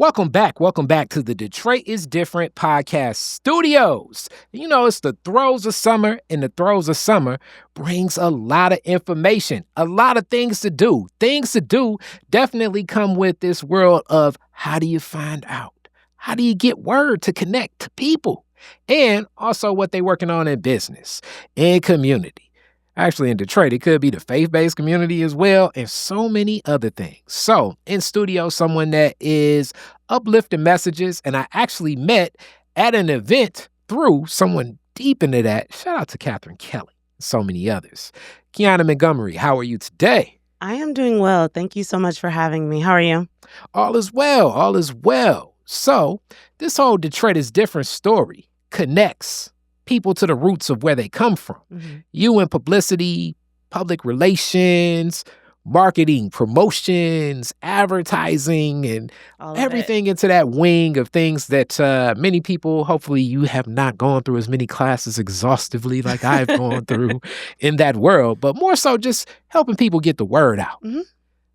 Welcome back to the Detroit is Different podcast studios. You know, it's the throes of summer, and the throes of summer brings a lot of information, a lot of things to do. Things to do definitely come with this world of how do you find out? How do you get word to connect to people? And also what they're working on in business, in community. Actually, in Detroit, it could be the faith-based community as well, and so many other things. So, in studio, someone that is uplifting messages, and I actually met at an event through someone deep into that. Shout out to Catherine Kelly and so many others. Kiana Montgomery, how are you today? I am doing well. Thank you so much for having me. How are you? All is well. All is well. So, this whole Detroit is Different story connects people to the roots of where they come from. Mm-hmm. You in publicity, public relations, marketing, promotions, advertising, and everything into that wing of things that many people, hopefully you have not gone through as many classes exhaustively like I've gone through in that world, but more so just helping people get the word out. Mm-hmm.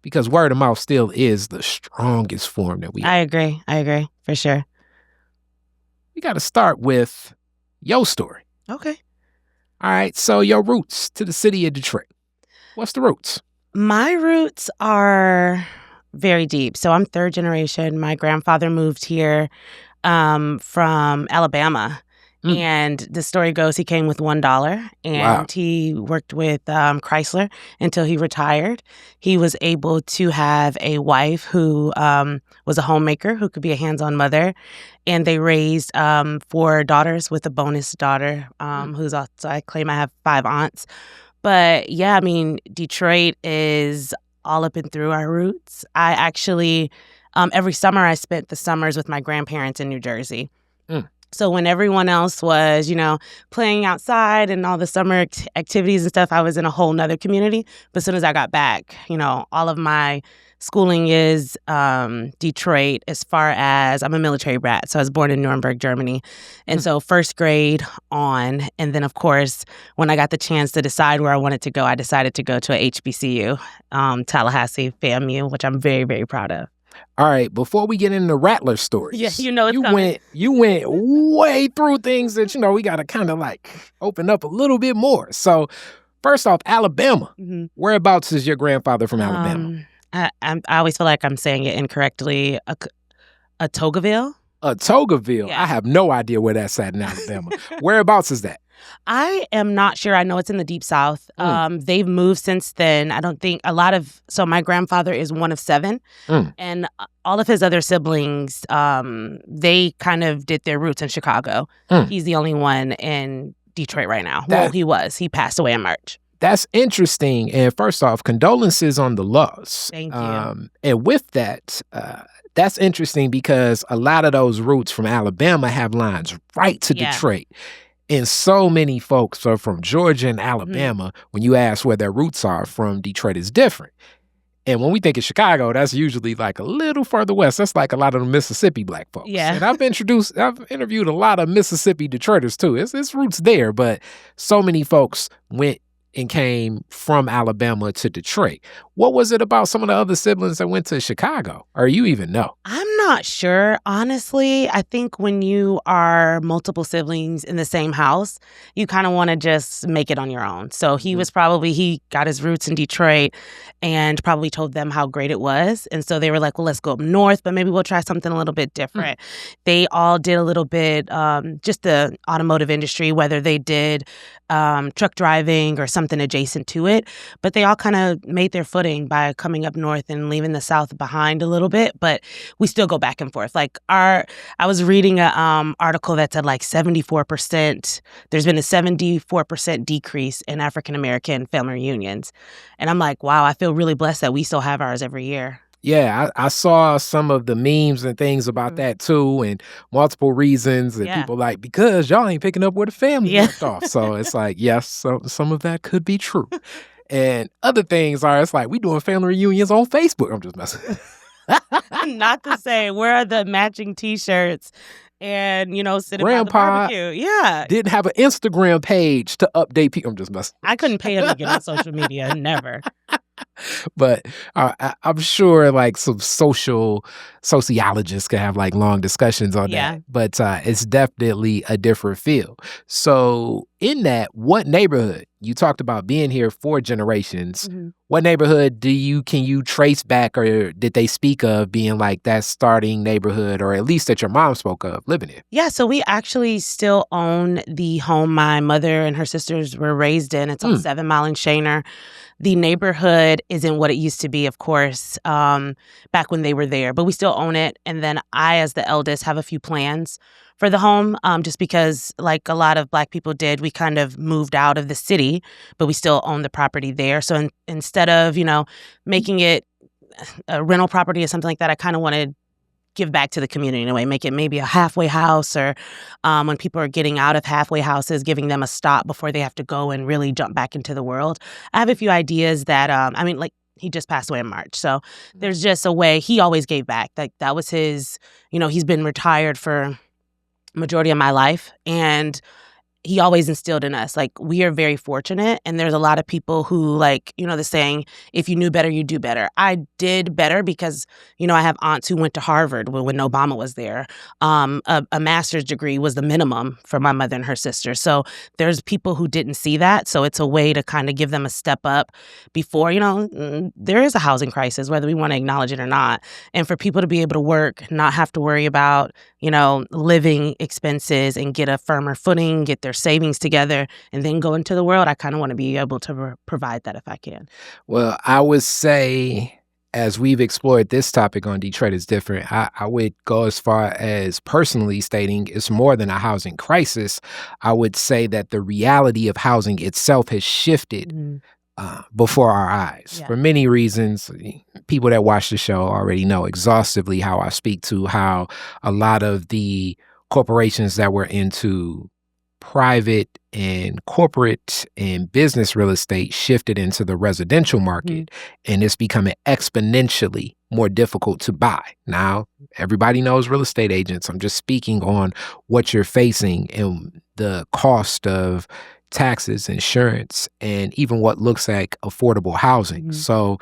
Because word of mouth still is the strongest form that we have. I agree, for sure. We got to start with your story. Okay. All right. So your roots to the city of Detroit. What's the roots? My roots are very deep. So I'm third generation. My grandfather moved here from Alabama. And the story goes he came with $1 and he worked with Chrysler until he retired. He was able to have a wife who was a homemaker, who could be a hands-on mother. And they raised 4 daughters with a bonus daughter who's also, I claim I have 5 aunts. But yeah, I mean, Detroit is all up and through our roots. I actually, every summer I spent the summers with my grandparents in New Jersey. So when everyone else was, playing outside and all the summer activities and stuff, I was in a whole nother community. But as soon as I got back, all of my schooling is Detroit as far as I'm a military brat. So I was born in Nuremberg, Germany. And so first grade on. And then, of course, when I got the chance to decide where I wanted to go, I decided to go to a HBCU, Tallahassee, FAMU, which I'm very, very proud of. All right, before we get into Rattler stories, it's coming. You went way through things that, we got to kind of open up a little bit more. So first off, Alabama. Mm-hmm. Whereabouts is your grandfather from Alabama? I always feel like I'm saying it incorrectly. Togaville? Togaville? Yeah. I have no idea where that's at in Alabama. Whereabouts is that? I am not sure. I know it's in the Deep South. They've moved since then. I don't think so my grandfather is one of 7 and all of his other siblings, they kind of did their roots in Chicago. He's the only one in Detroit right now. He passed away in March. That's interesting. And first off, condolences on the loss. Thank you. And with that, that's interesting because a lot of those roots from Alabama have lines right to Detroit. And so many folks are from Georgia and Alabama. When you ask where their roots are from, Detroit is different. And when we think of Chicago, that's usually a little further west. That's a lot of the Mississippi black folks. Yeah. And I've interviewed a lot of Mississippi Detroiters too. It's roots there, but so many folks went and came from Alabama to Detroit. What was it about some of the other siblings that went to Chicago? Or you even know? I'm not sure. Honestly, I think when you are multiple siblings in the same house, you kind of want to just make it on your own. So he got his roots in Detroit and probably told them how great it was. And so they were like, well, let's go up north, but maybe we'll try something a little bit different. They all did a little bit, just the automotive industry, whether they did truck driving or something adjacent to it. But they all kind of made their footing by coming up north and leaving the south behind a little bit. But we still go back and forth. I was reading an article that said 74%, there's been a 74% decrease in African-American family reunions. And I'm like, wow, I feel really blessed that we still have ours every year. Yeah, I saw some of the memes and things about that too, and multiple reasons, and people because y'all ain't picking up where the family left off. So it's yes, some of that could be true. And other things are, it's we doing family reunions on Facebook. I'm just messing. Not to say, where are the matching T-shirts and, sitting by the Grandpa barbecue? Yeah. didn't have an Instagram page to update people. I'm just messing. I couldn't pay him to get on social media. Never. But I'm sure like some sociologists could have like long discussions on Yeah. that. But it's definitely a different feel. So in that, what neighborhood you talked about being here 4 generations? Mhm. What neighborhood can you trace back, or did they speak of being like that starting neighborhood, or at least that your mom spoke of living in? Yeah, so we actually still own the home my mother and her sisters were raised in. It's on Mm. 7 Mile and Shaner. The neighborhood isn't what it used to be, of course, back when they were there, but we still own it. And then I, as the eldest, have a few plans for the home, just because, like a lot of Black people did, we kind of moved out of the city, but we still own the property there. So instead of, making it a rental property or something like that, I kind of wanted give back to the community in a way, make it maybe a halfway house, or when people are getting out of halfway houses, giving them a stop before they have to go and really jump back into the world. I have a few ideas that, like he just passed away in March. So there's just a way he always gave back. Like that was his, he's been retired for majority of my life. And he always instilled in us, like, we are very fortunate. And there's a lot of people who, like, the saying, if you knew better, you do better. I did better because, I have aunts who went to Harvard when Obama was there. A master's degree was the minimum for my mother and her sister. So there's people who didn't see that. So it's a way to kind of give them a step up before, there is a housing crisis, whether we want to acknowledge it or not. And for people to be able to work, not have to worry about, living expenses, and get a firmer footing, get their savings together, and then go into the world. I kind of want to be able to provide that if I can. Well, I would say, as we've explored this topic on Detroit is Different, I would go as far as personally stating it's more than a housing crisis. I would say that the reality of housing itself has shifted before our eyes for many reasons. People that watch the show already know exhaustively how I speak to how a lot of the corporations that were into private and corporate and business real estate shifted into the residential market, and it's becoming exponentially more difficult to buy. Now, everybody knows real estate agents. I'm just speaking on what you're facing and the cost of taxes, insurance, and even what looks like affordable housing. So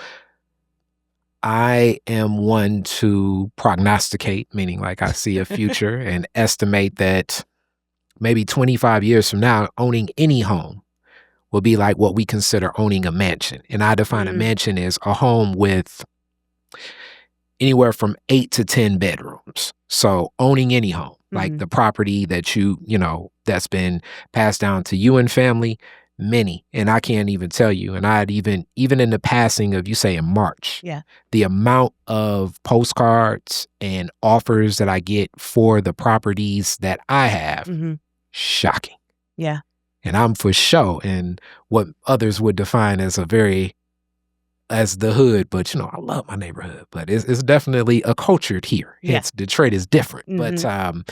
I am one to prognosticate, meaning like I see a future and estimate that maybe 25 years from now, owning any home will be like what we consider owning a mansion. And I define a mansion as a home with anywhere from 8 to 10 bedrooms. So owning any home, like the property that that's been passed down to you and family, many. And I can't even tell you. And I had even in the passing of, you say, in March, the amount of postcards and offers that I get for the properties that I have, shocking. Yeah. And I'm for show in what others would define as as the hood, but I love my neighborhood, but it's definitely a cultured here. It's Detroit is different. But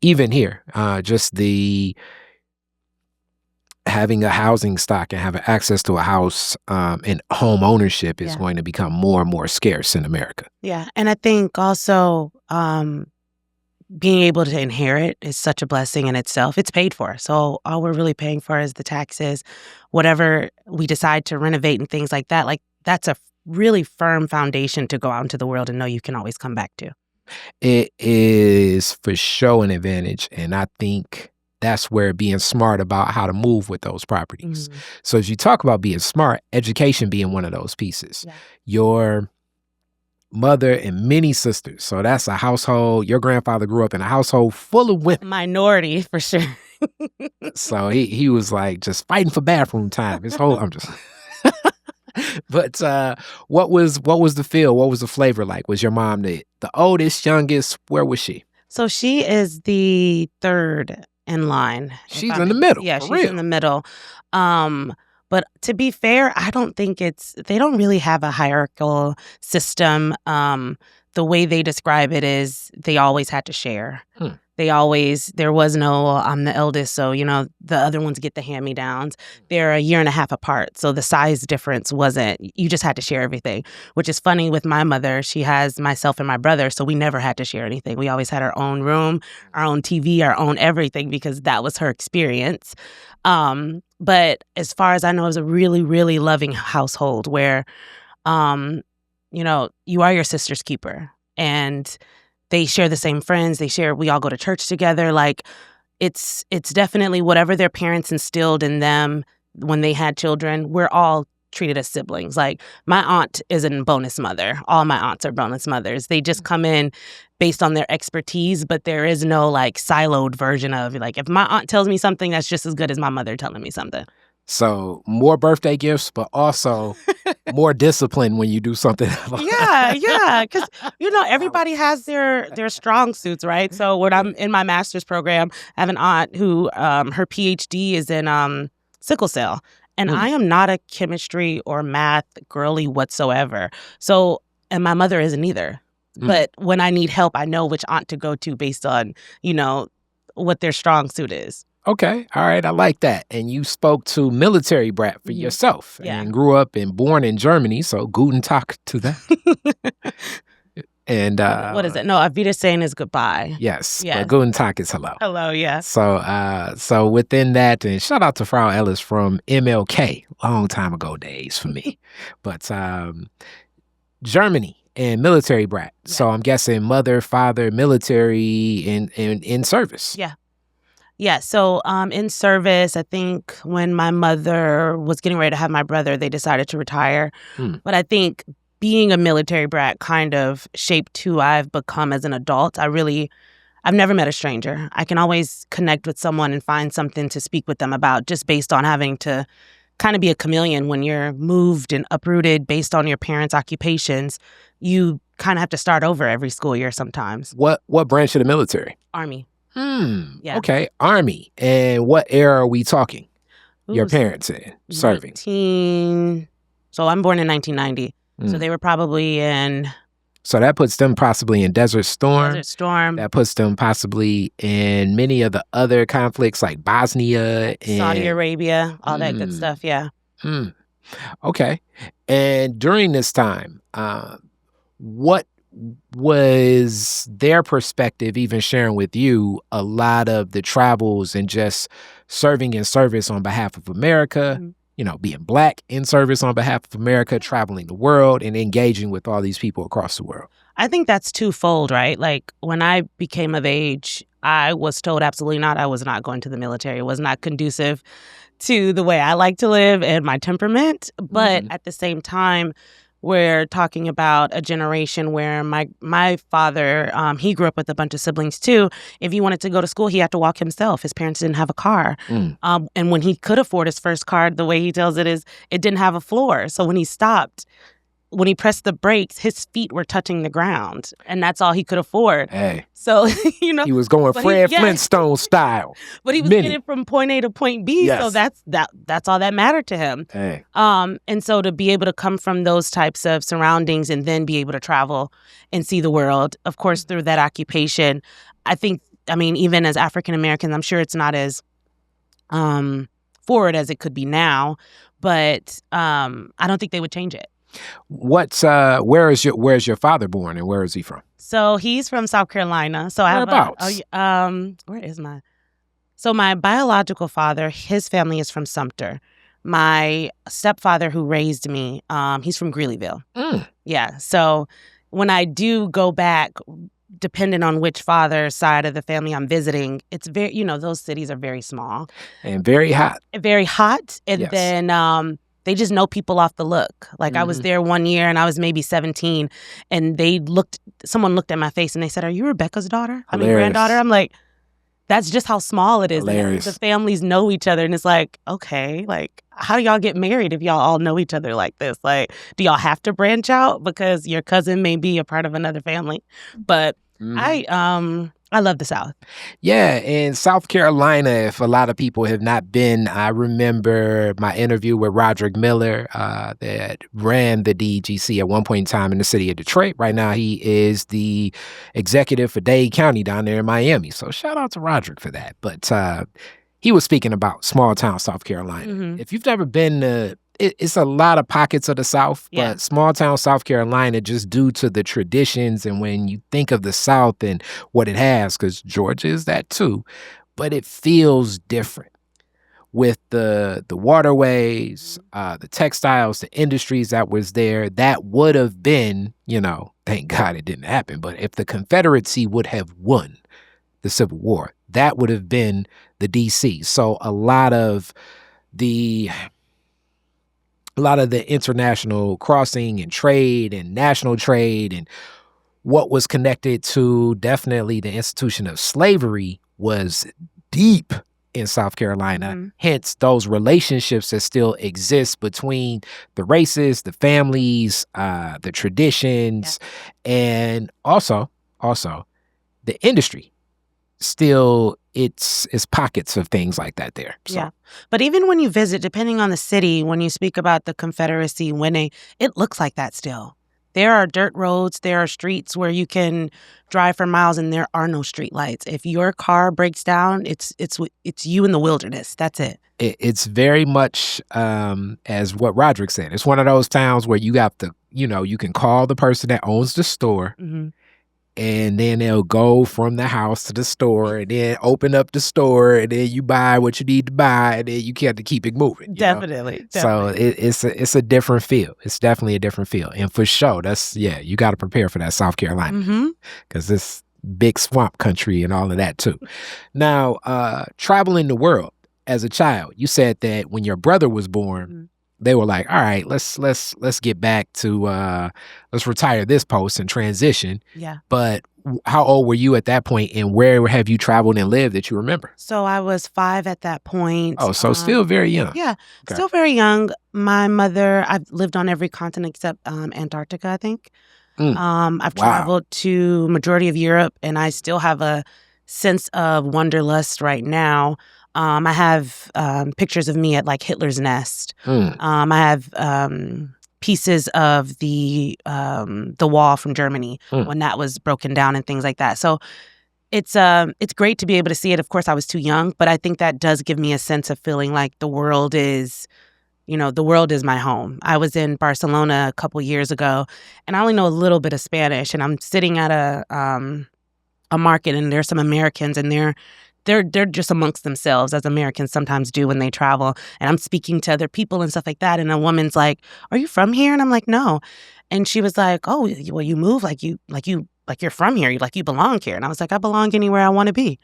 even here, just the having a housing stock and having access to a house and home ownership is going to become more and more scarce in America. Yeah. And I think also being able to inherit is such a blessing in itself. It's paid for. So all we're really paying for is the taxes. Whatever we decide to renovate and things like that, like that's a really firm foundation to go out into the world and know you can always come back to. It is for sure an advantage. And I think that's where being smart about how to move with those properties. So as you talk about being smart, education being one of those pieces. Your mother and many sisters. So that's a household. Your grandfather grew up in a household full of women. Minority, for sure. So he was like just fighting for bathroom time. His whole But what was the feel? What was the flavor like? Was your mom the oldest, youngest? Where was she? So she is the third in line. She's in the middle. Yeah, she's in the middle. But to be fair, I don't think they don't really have a hierarchical system. The way they describe it is they always had to share. There was no, I'm the eldest, so, the other ones get the hand-me-downs. They're a year and a half apart, so the size difference you just had to share everything, which is funny with my mother. She has myself and my brother, so we never had to share anything. We always had our own room, our own TV, our own everything, because that was her experience. But as far as I know, it was a really, really loving household where you are your sister's keeper. And they share the same friends. We all go to church together. Like, it's definitely whatever their parents instilled in them when they had children. We're all treated as siblings. Like, my aunt is a bonus mother. All my aunts are bonus mothers. They just come in based on their expertise, but there is no like siloed version of like, if my aunt tells me something, that's just as good as my mother telling me something. So more birthday gifts, but also more discipline when you do something. Yeah. Because, everybody has their strong suits, right? So when I'm in my master's program, I have an aunt who her PhD is in sickle cell. And I am not a chemistry or math girly whatsoever. So, and my mother isn't either. But when I need help, I know which aunt to go to based on, what their strong suit is. Okay. All right. I like that. And you spoke to military brat for yourself and grew up and born in Germany. So guten Tag to that. And what is it? No, Auf Wiedersehen is goodbye. Yes. But guten Tag is hello. Hello, yeah. So within that, and shout out to Frau Ellis from MLK, long time ago days for me. But Germany and military brat. Yeah. So I'm guessing mother, father, military in service. Yeah. Yeah, so in service, I think when my mother was getting ready to have my brother, they decided to retire. But I think being a military brat kind of shaped who I've become as an adult. I've never met a stranger. I can always connect with someone and find something to speak with them about just based on having to kind of be a chameleon when you're moved and uprooted based on your parents' occupations. You kind of have to start over every school year sometimes. What branch of the military? Army. Yeah. Okay, Army. And what era are we talking? Your parents in serving? So I'm born in 1990. So they were probably in... So that puts them possibly in Desert Storm. That puts them possibly in many of the other conflicts like Bosnia and Saudi Arabia, all that good stuff, yeah. Okay. And during this time, what was their perspective, even sharing with you a lot of the travels and just serving in service on behalf of America, being Black in service on behalf of America, traveling the world and engaging with all these people across the world? I think that's twofold, right? Like, when I became of age, I was told absolutely not. I was not going to the military. It was not conducive to the way I like to live and my temperament. But at the same time, we're talking about a generation where my father, he grew up with a bunch of siblings too. If he wanted to go to school, he had to walk himself. His parents didn't have a car. And when he could afford his first car, the way he tells it is, it didn't have a floor. So when he stopped, when he pressed the brakes, his feet were touching the ground, and that's all he could afford. Hey. So, he was going Fred Flintstone style. But he was getting from point A to point B, so that's all that mattered to him. Hey. And so to be able to come from those types of surroundings and then be able to travel and see the world, of course, through that occupation, even as African Americans, I'm sure it's not as forward as it could be now, but I don't think they would change it. Where's your father born and where is he from? So he's from South Carolina. So Whereabouts? Where is my? So my biological father, his family is from Sumter. My stepfather, who raised me, he's from Greeleyville. Yeah. So when I do go back, depending on which father's side of the family I'm visiting, it's very, those cities are very small and very hot. Very hot, and then they just know people off the look. Like, I was there one year and I was maybe 17, and someone looked at my face and they said, "Are you Rebecca's daughter? Granddaughter?" I'm like, that's just how small it is. Hilarious. The families know each other, and it's like, okay, like, how do y'all get married if y'all all know each other like this? Like, do y'all have to branch out because your cousin may be a part of another family? But I love the South. Yeah, in South Carolina, if a lot of people have not been, I remember my interview with Roderick Miller that ran the DGC at one point in time in the city of Detroit. Right now, he is the executive for Dade County down there in Miami. So shout out to Roderick for that. But he was speaking about small town South Carolina. If you've never been to it's a lot of pockets of the South, but small town South Carolina, just due to the traditions and when you think of the South and what it has, because Georgia is that too, but it feels different. with the waterways, the textiles, the industries that was there, that would have been, thank God it didn't happen, but if the Confederacy would have won the Civil War, that would have been the DC. So a lot of the international crossing and trade and national trade and what was connected to definitely the institution of slavery was deep in South Carolina. Hence those relationships that still exist between the races, the families, the traditions, and also the industry. Still, it's pockets of things like that there. So. Yeah. But even when you visit, depending on the city, when you speak about the Confederacy winning, it looks like that still. There are dirt roads, there are streets where you can drive for miles and there are no street lights. If your car breaks down, it's you in the wilderness. That's it. It's very much as what Roderick said. It's one of those towns where you got you can call the person that owns the store. And then they'll go from the house to the store and then open up the store and then you buy what you need to buy and then you have to keep it moving. Definitely. So it's a different feel. It's definitely a different feel. And for sure, you got to prepare for that South Carolina because it's big swamp country and all of that too. Now, traveling the world as a child, you said that when your brother was born, they were like, all right, let's get back to let's retire this post and transition. Yeah. But how old were you at that point, and where have you traveled and lived that you remember? So I was 5 at that point. Oh, so still very young. Yeah, okay. Still very young. My mother, I've lived on every continent except Antarctica, I think. I've traveled to majority of Europe, and I still have a sense of wanderlust right now. I have pictures of me at like Hitler's Nest. I have pieces of the wall from Germany when that was broken down and things like that. So it's great to be able to see it. Of course, I was too young, but I think that does give me a sense of feeling like the world is my home. I was in Barcelona a couple years ago, and I only know a little bit of Spanish, and I'm sitting at a market, and there's some Americans, and they're just amongst themselves, as Americans sometimes do when they travel. And I'm speaking to other people and stuff like that. And a woman's like, "Are you from here?" And I'm like, "No." And she was like, "Oh, well, you move like you're from here. You belong here." And I was like, "I belong anywhere I want to be."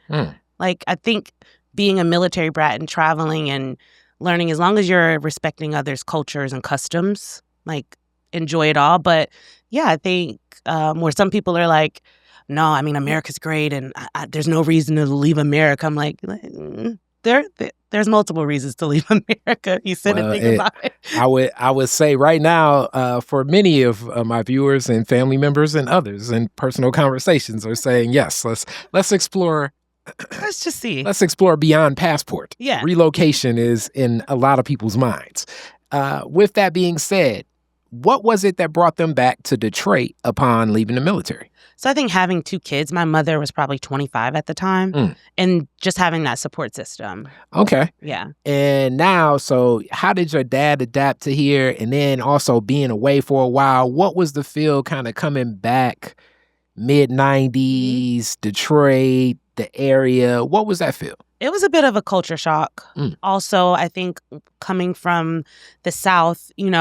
Like, I think being a military brat and traveling and learning, as long as you're respecting others' cultures and customs, like, enjoy it all. But yeah, I think where some people are like, "No, I mean, America's great, and there's no reason to leave America." I'm like, there's multiple reasons to leave America. You sit and think about it. I would say right now, for many of my viewers and family members and others, in personal conversations, are saying yes. Let's explore. Let's just see. Let's explore beyond passport. Yeah, relocation is in a lot of people's minds. With that being said, what was it that brought them back to Detroit upon leaving the military? So I think having 2 kids, my mother was probably 25 at the time, and just having that support system. Okay. Yeah. And now, so how did your dad adapt to here? And then also being away for a while, what was the feel kind of coming back mid-90s, Detroit, the area? What was that feel? It was a bit of a culture shock. Also, I think coming from the South, you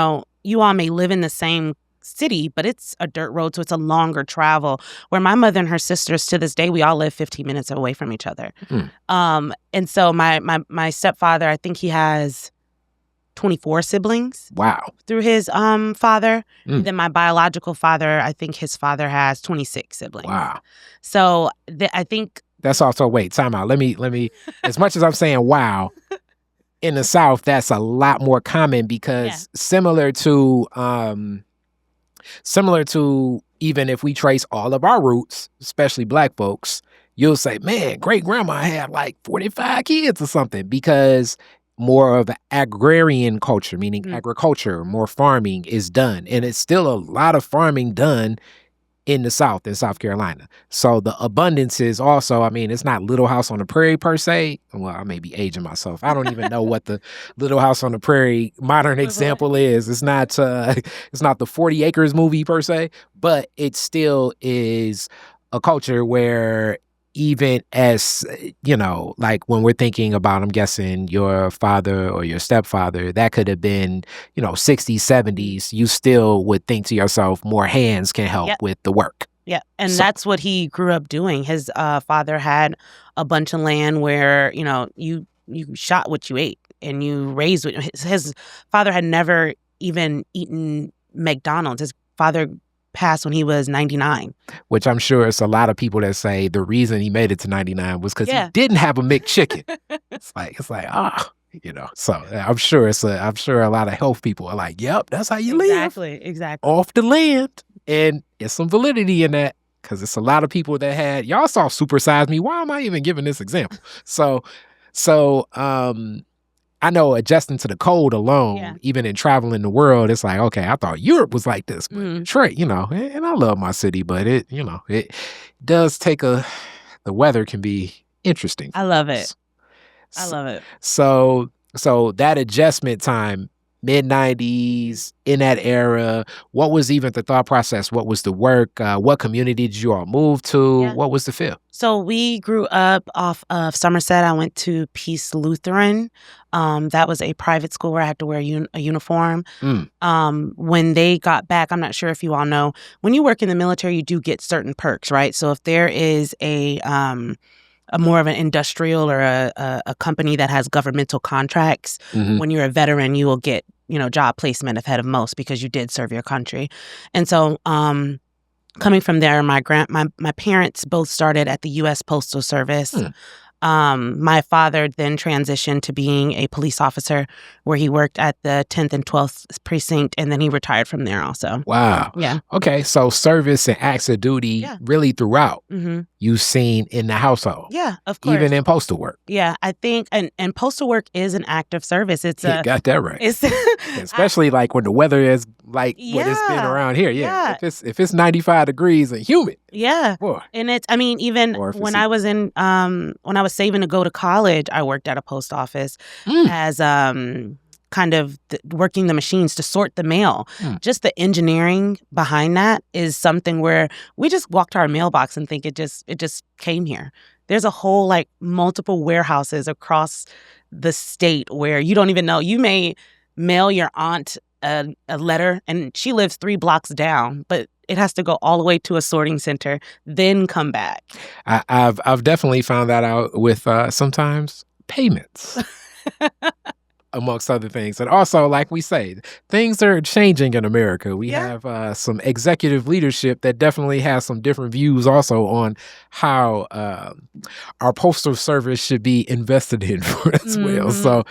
all may live in the same city, but it's a dirt road, so it's a longer travel. Where my mother and her sisters, to this day, we all live 15 minutes away from each other. And so my stepfather, I think he has 24 siblings. Wow. Through his father. And then my biological father, I think his father has 26 siblings. Wow. So I think that's also, wait, time out. Let me as much as I'm saying wow, in the South, that's a lot more common because similar to even if we trace all of our roots, especially Black folks, you'll say, man, great grandma had like 45 kids or something, because more of an agrarian culture, meaning agriculture, more farming is done. And it's still a lot of farming done in the South, in South Carolina. So the abundance is also, I mean, it's not Little House on the Prairie per se. Well, I may be aging myself. I don't even know what the Little House on the Prairie modern example is. It's not the 40 Acres movie per se, but it still is a culture where even as, like when we're thinking about, I'm guessing your father or your stepfather, that could have been, 60s, 70s, you still would think to yourself, more hands can help Yep. with the work. Yeah, and So- that's what he grew up doing. His father had a bunch of land where, you shot what you ate and you raised what his father had never even eaten McDonald's. His father passed when he was 99. Which I'm sure it's a lot of people that say the reason he made it to 99 was because Yeah. he didn't have a McChicken. it's like, So I'm sure a lot of health people are like, yep, that's how you live. Exactly. Off the land. And there's some validity in that, because it's a lot of people that had, y'all saw Super Size Me. Why am I even giving this example? So I know adjusting to the cold alone, even in traveling the world, it's like, okay, I thought Europe was like this, but Detroit, and I love my city, but it does take the weather can be interesting. I love it. I love it. So that adjustment time, mid-90s, in that era, what was even the thought process? What was the work? What community did you all move to? Yeah. What was the feel? So we grew up off of Somerset. I went to Peace Lutheran. That was a private school where I had to wear a uniform. When they got back, I'm not sure if you all know, when you work in the military, you do get certain perks, right? So if there is a more of an industrial or a company that has governmental contracts, when you're a veteran, you will get, job placement ahead of most because you did serve your country. And so coming from there, my parents both started at the U.S. Postal Service. My father then transitioned to being a police officer, where he worked at the 10th and 12th precinct, and then he retired from there also. Wow. Yeah. Okay, so service and acts of duty really throughout you've seen in the household. Yeah, of course. Even in postal work. Yeah, I think, and postal work is an act of service. It's You got that right. It's especially like when the weather is like what it's been around here. Yeah. If it's 95 degrees and humid. Yeah. Boy. And it's, even when I was when I was saving to go to college, I worked at a post office as kind of working the machines to sort the mail. Just the engineering behind that is something where we just walk to our mailbox and think it just came here. There's a whole multiple warehouses across the state where you don't even know. You may mail your aunt a letter and she lives 3 blocks down, but it has to go all the way to a sorting center, then come back. I've definitely found that out with sometimes payments. Amongst other things. And also, like we say, things are changing in America. We have some executive leadership that definitely has some different views also on how our postal service should be invested in as well. So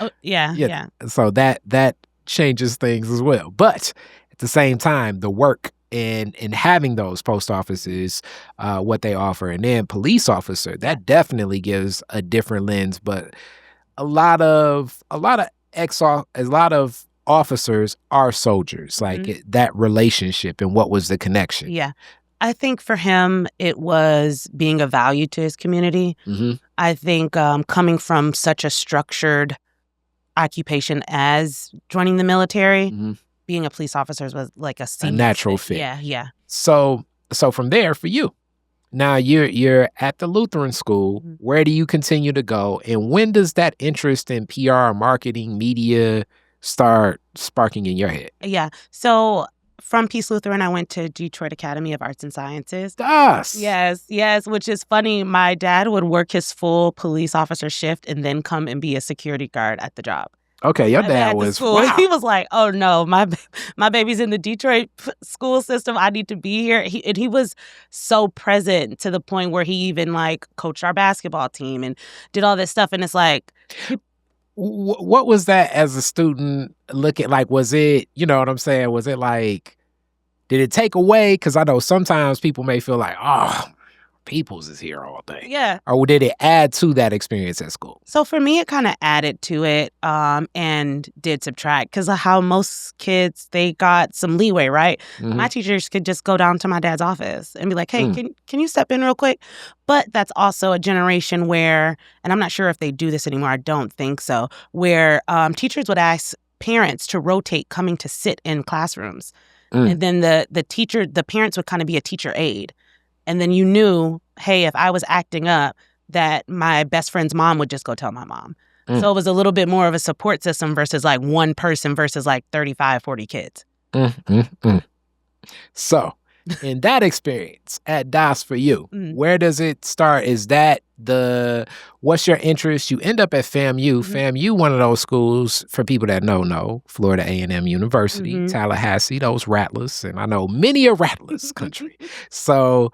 so that changes things as well. But at the same time, the work in having those post offices, what they offer, and then police officer, that definitely gives a different lens. But a lot of officers are soldiers, that relationship and what was the connection. Yeah. I think for him, it was being of value to his community. I think coming from such a structured occupation as joining the military, being a police officer was like a natural fit. Yeah. So from there, for you, now you're at the Lutheran school. Where do you continue to go? And when does that interest in PR, marketing, media start sparking in your head? Yeah. So from Peace Lutheran, I went to Detroit Academy of Arts and Sciences. Yes, which is funny. My dad would work his full police officer shift and then come and be a security guard at the job. Okay, your dad was, wow. He was like, oh no, my baby's in the Detroit school system. I need to be here. He was so present to the point where he even coached our basketball team and did all this stuff. And it's like... What was that as a student looking like? Was it, you know what I'm saying? Was it did it take away? Because I know sometimes people may feel like, oh, Peoples is here all day. Yeah. Or did it add to that experience at school? So for me, it kind of added to it and did subtract, because of how most kids, they got some leeway, right? My teachers could just go down to my dad's office and be like, hey, can you step in real quick? But that's also a generation where, and I'm not sure if they do this anymore, I don't think so, where teachers would ask parents to rotate coming to sit in classrooms. And then the parents would kind of be a teacher aide. And then you knew hey, if I was acting up, that my best friend's mom would just go tell my mom. So it was a little bit more of a support system versus like one person versus like 35, 40 kids. So in that experience at DOS for you, where does it start? Is that what's your interest? You end up at FAMU. FAMU, one of those schools, for people that know, Florida A&M University, Tallahassee, those rattlers. And I know many a rattlers country. So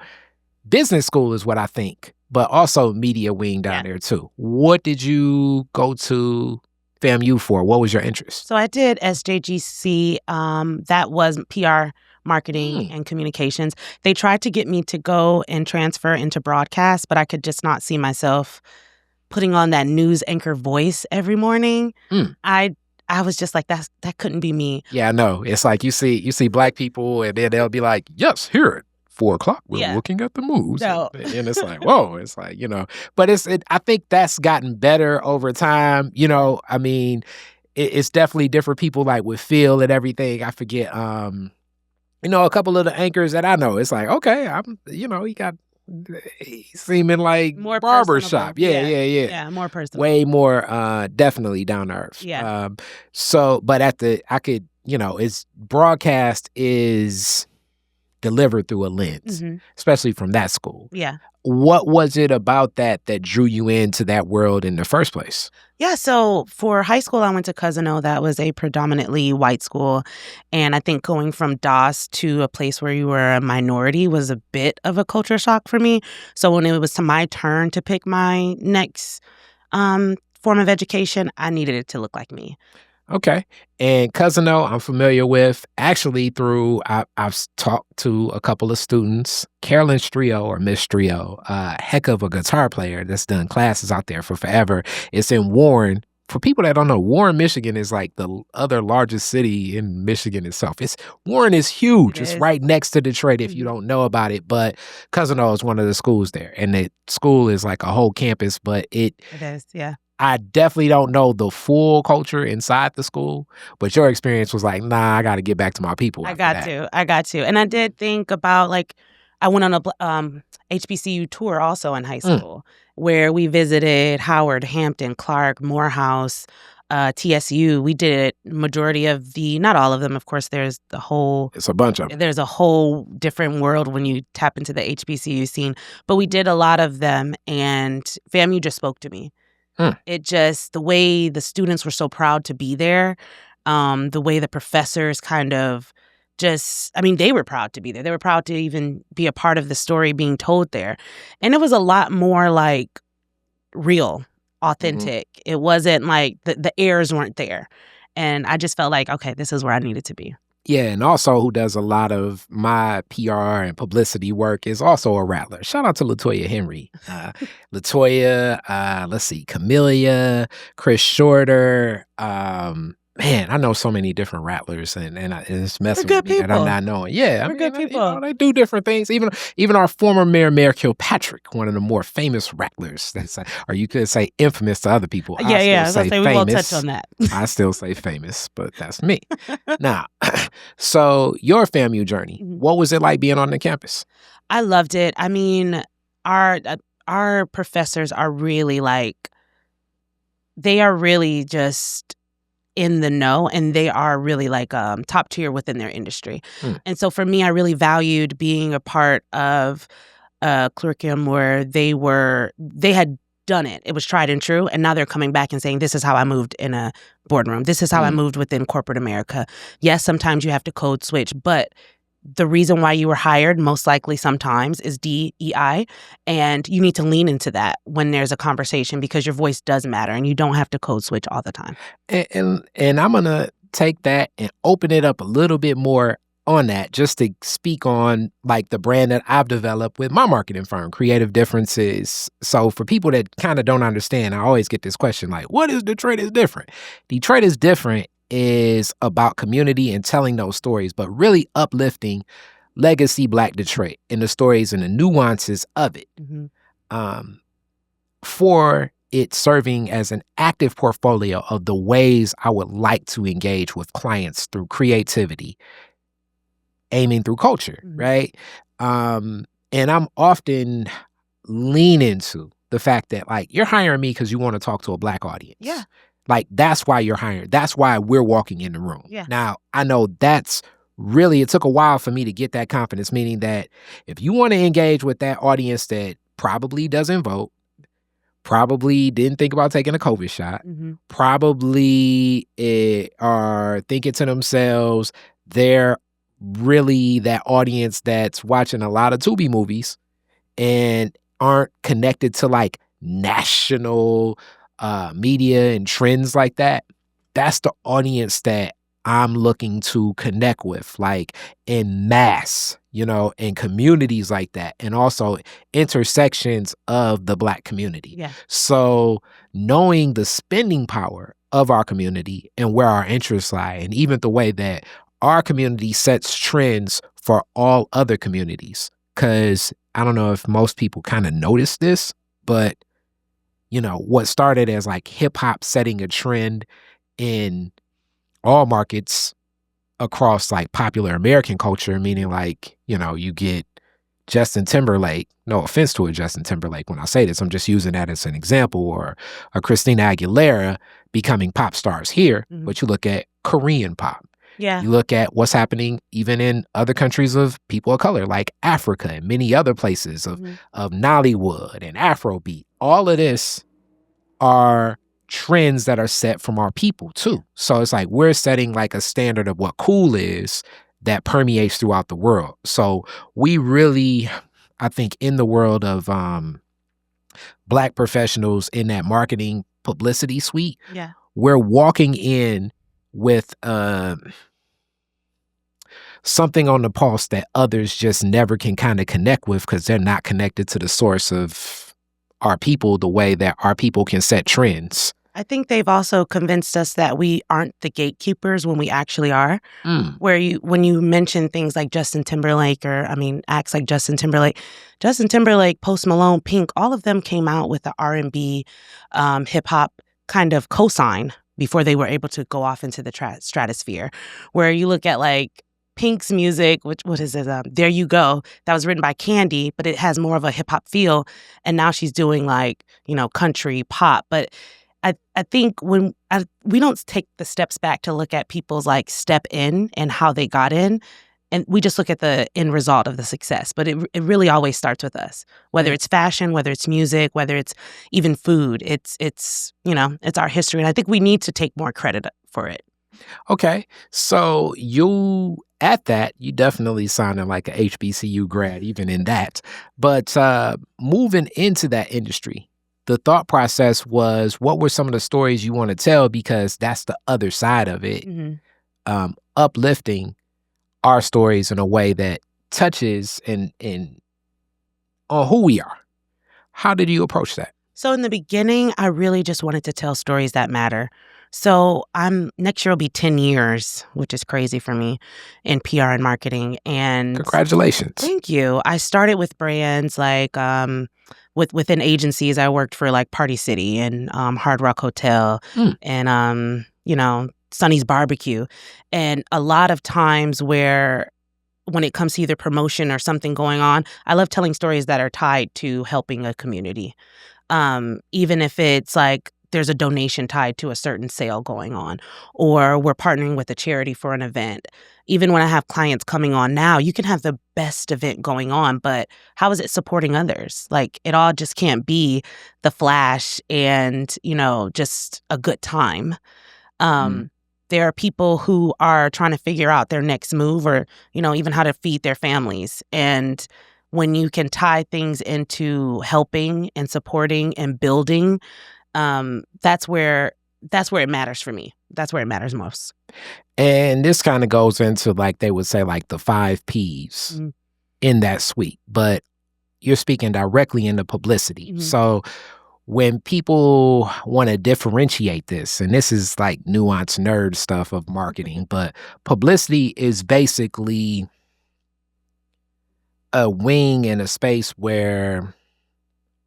business school is what I think, but also media wing down there too. What did you go to FAMU for? What was your interest? So I did SJGC. That was PR, marketing, and communications. They tried to get me to go and transfer into broadcast, but I could just not see myself putting on that news anchor voice every morning. I was just like, that couldn't be me. Yeah, I know. It's like you see Black people and then they'll be like, yes, here at 4:00, we're looking at the moves. No. And it's like, whoa, it's like, but I think that's gotten better over time. I mean, it's definitely different people like with feel and everything. I forget, a couple of the anchors that I know, it's like, okay, he got seeming like more barbershop. Yeah. Yeah, more personal. Way more definitely down to earth. Yeah. But it's broadcast is delivered through a lens, especially from that school. Yeah. What was it about that drew you into that world in the first place? Yeah, so for high school, I went to Cousino. That was a predominantly white school. And I think going from DOS to a place where you were a minority was a bit of a culture shock for me. So when it was to my turn to pick my next form of education, I needed it to look like me. Okay. And Cousino, I'm familiar with actually through, I've talked to a couple of students, Carolyn Strio or Miss Strio, heck of a guitar player that's done classes out there for forever. It's in Warren. For people that don't know, Warren, Michigan is like the other largest city in Michigan itself. Warren is huge. It's right next to Detroit if you don't know about it. But Cousino is one of the schools there. And the school is like a whole campus, but it is, yeah. I definitely don't know the full culture inside the school, but your experience was like, nah, I got to get back to my people. I got to. And I did think about, like, I went on a HBCU tour also in high school where we visited Howard, Hampton, Clark, Morehouse, TSU. We did majority of not all of them. Of course, it's a bunch of them. There's a whole different world when you tap into the HBCU scene. But we did a lot of them, and FAMU just spoke to me. It just, the way the students were so proud to be there, the way the professors kind of they were proud to be there. They were proud to even be a part of the story being told there. And it was a lot more like real, authentic. It wasn't like the airs weren't there. And I just felt like, okay, this is where I needed to be. Yeah, and also who does a lot of my PR and publicity work is also a rattler. Shout out to Latoya Henry. Latoya, let's see, Camellia, Chris Shorter. Man, I know so many different rattlers, and it's messing with me that I'm not knowing. Yeah, we're good people. They do different things. Even our former mayor Kilpatrick, one of the more famous rattlers. Or you could say infamous to other people. I was gonna say we won't touch on that. I still say famous, but that's me. Now, so your FAMU journey, what was it like being on the campus? I loved it. I mean, our professors are really they are really just in the know, and they are really like top tier within their industry. And so for me, I really valued being a part of a curriculum where they had done it. It was tried and true. And now they're coming back and saying, this is how I moved in a boardroom. This is how I moved within corporate America. Yes, sometimes you have to code switch, but the reason why you were hired most likely sometimes is DEI, and you need to lean into that when there's a conversation because your voice does matter and you don't have to code switch all the time. And I'm going to take that and open it up a little bit more on that, just to speak on like the brand that I've developed with my marketing firm, Creative Differences. So for people that kind of don't understand, I always get this question like, what is Detroit is different? Detroit is different is about community and telling those stories, but really uplifting legacy Black Detroit and the stories and the nuances of it. For it serving as an active portfolio of the ways I would like to engage with clients through creativity, aiming through culture, right? And I'm often lean into the fact that like you're hiring me because you want to talk to a Black audience. Yeah. Like that's why you're hiring. That's why we're walking in the room. Yeah. Now, I know that's really, it took a while for me to get that confidence, meaning that if you want to engage with that audience that probably doesn't vote, probably didn't think about taking a COVID shot, probably are thinking to themselves, they're really that audience that's watching a lot of Tubi movies and aren't connected to like national media and trends like that. That's the audience that I'm looking to connect with, like in mass, you know, in communities like that, and also intersections of the Black community. Yeah. So knowing the spending power of our community and where our interests lie, and even the way that our community sets trends for all other communities. Because I don't know if most people kind of notice this, but, you know, what started as like hip hop setting a trend in all markets across like popular American culture, meaning like, you know, you get Justin Timberlake, no offense to a Justin Timberlake when I say this, I'm just using that as an example, or a Christina Aguilera becoming pop stars here, but you look at Korean pop. Yeah. You look at what's happening even in other countries of people of color, like Africa and many other places of Nollywood and Afrobeat. All of this are trends that are set from our people too. So it's like we're setting like a standard of what cool is that permeates throughout the world. So we really, I think, in the world of Black professionals in that marketing publicity suite, we're walking in with something on the pulse that others just never can kind of connect with because they're not connected to the source of our people the way that our people can set trends. I think they've also convinced us that we aren't the gatekeepers when we actually are. When you mention things like Justin Timberlake, or acts like Justin Timberlake, Post Malone, Pink, all of them came out with the R&B, hip hop kind of cosign before they were able to go off into the stratosphere. Where you look at like Pink's music, what is it? There You Go. That was written by Candy, but it has more of a hip hop feel. And now she's doing like, country pop. But I think when we don't take the steps back to look at people's like step in and how they got in, and we just look at the end result of the success. But it really always starts with us, whether it's fashion, whether it's music, whether it's even food. It's our history, and I think we need to take more credit for it. Okay, so you definitely sounded like a HBCU grad, even in that. But moving into that industry, the thought process was, what were some of the stories you want to tell? Because that's the other side of it. Uplifting our stories in a way that touches and on who we are. How did you approach that? So in the beginning, I really just wanted to tell stories that matter. So next year will be 10 years, which is crazy for me, in PR and marketing. And congratulations. Thank you. I started with brands like within agencies. I worked for like Party City and Hard Rock Hotel and Sonny's Barbecue. And a lot of times when it comes to either promotion or something going on, I love telling stories that are tied to helping a community. Even if it's like there's a donation tied to a certain sale going on, or we're partnering with a charity for an event. Even when I have clients coming on now, you can have the best event going on, but how is it supporting others? Like, it all just can't be the flash and, just a good time. There are people who are trying to figure out their next move, or, even how to feed their families. And when you can tie things into helping and supporting and building, that's where it matters for me. That's where it matters most. And this kind of goes into, like, they would say, like, the 5 Ps in that suite, but you're speaking directly into publicity. So when people want to differentiate this, and this is like nuanced nerd stuff of marketing, but publicity is basically a wing and a space where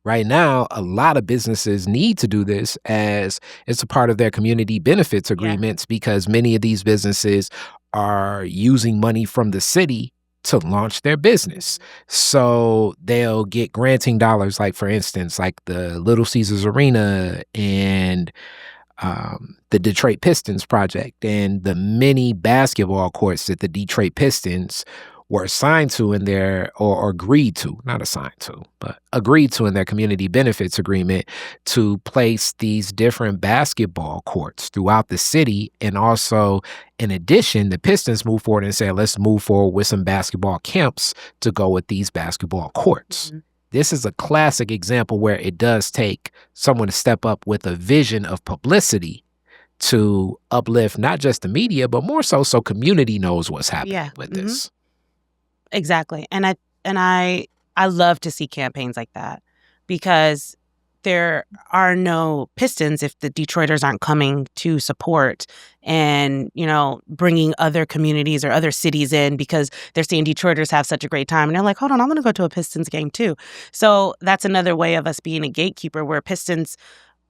right now a lot of businesses need to do this as it's a part of their community benefits agreements, because many of these businesses are using money from the city to launch their business. So they'll get granting dollars, like for instance, like the Little Caesars Arena and the Detroit Pistons project and the many basketball courts that the Detroit Pistons were assigned to in their or agreed to, not assigned to, but agreed to in their community benefits agreement to place these different basketball courts throughout the city. And also, in addition, the Pistons moved forward and said, let's move forward with some basketball camps to go with these basketball courts. Mm-hmm. This is a classic example where it does take someone to step up with a vision of publicity to uplift not just the media, but more so community knows what's happening with this. Exactly. And I love to see campaigns like that because there are no Pistons if the Detroiters aren't coming to support and, bringing other communities or other cities in because they're seeing Detroiters have such a great time. And they're like, hold on, I'm going to go to a Pistons game too. So that's another way of us being a gatekeeper where Pistons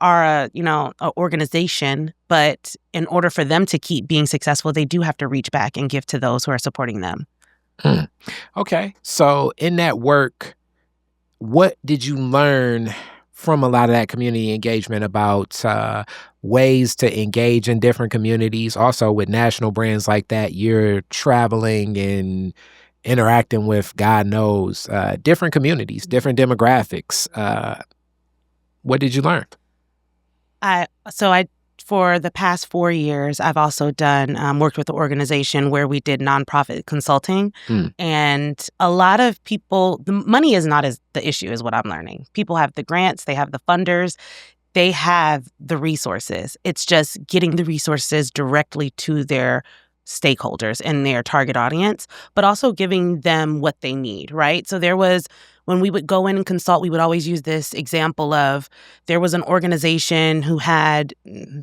are an organization, but in order for them to keep being successful, they do have to reach back and give to those who are supporting them. Okay. So in that work, what did you learn from a lot of that community engagement about ways to engage in different communities? Also with national brands like that, you're traveling and interacting with, God knows, different communities, different demographics. What did you learn? For the past 4 years, I've also done worked with an organization where we did nonprofit consulting. And a lot of people, the money is not as the issue is what I'm learning. People have the grants, they have the funders, they have the resources. It's just getting the resources directly to their stakeholders and their target audience, but also giving them what they need, right? So when we would go in and consult, we would always use this example of there was an organization who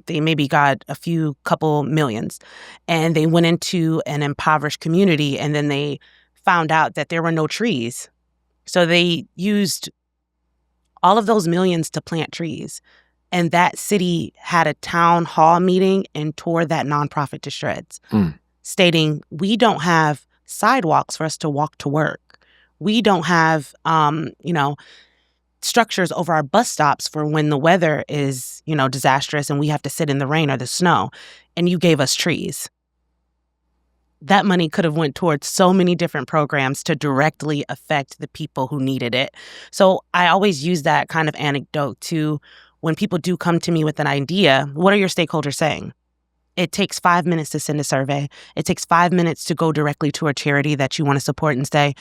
they maybe got a couple millions, and they went into an impoverished community, and then they found out that there were no trees. So they used all of those millions to plant trees. And that city had a town hall meeting and tore that nonprofit to shreds, stating, we don't have sidewalks for us to walk to work. We don't have, structures over our bus stops for when the weather is, disastrous and we have to sit in the rain or the snow. And you gave us trees. That money could have went towards so many different programs to directly affect the people who needed it. So I always use that kind of anecdote to when people do come to me with an idea, what are your stakeholders saying? It takes 5 minutes to send a survey. It takes 5 minutes to go directly to a charity that you want to support and say,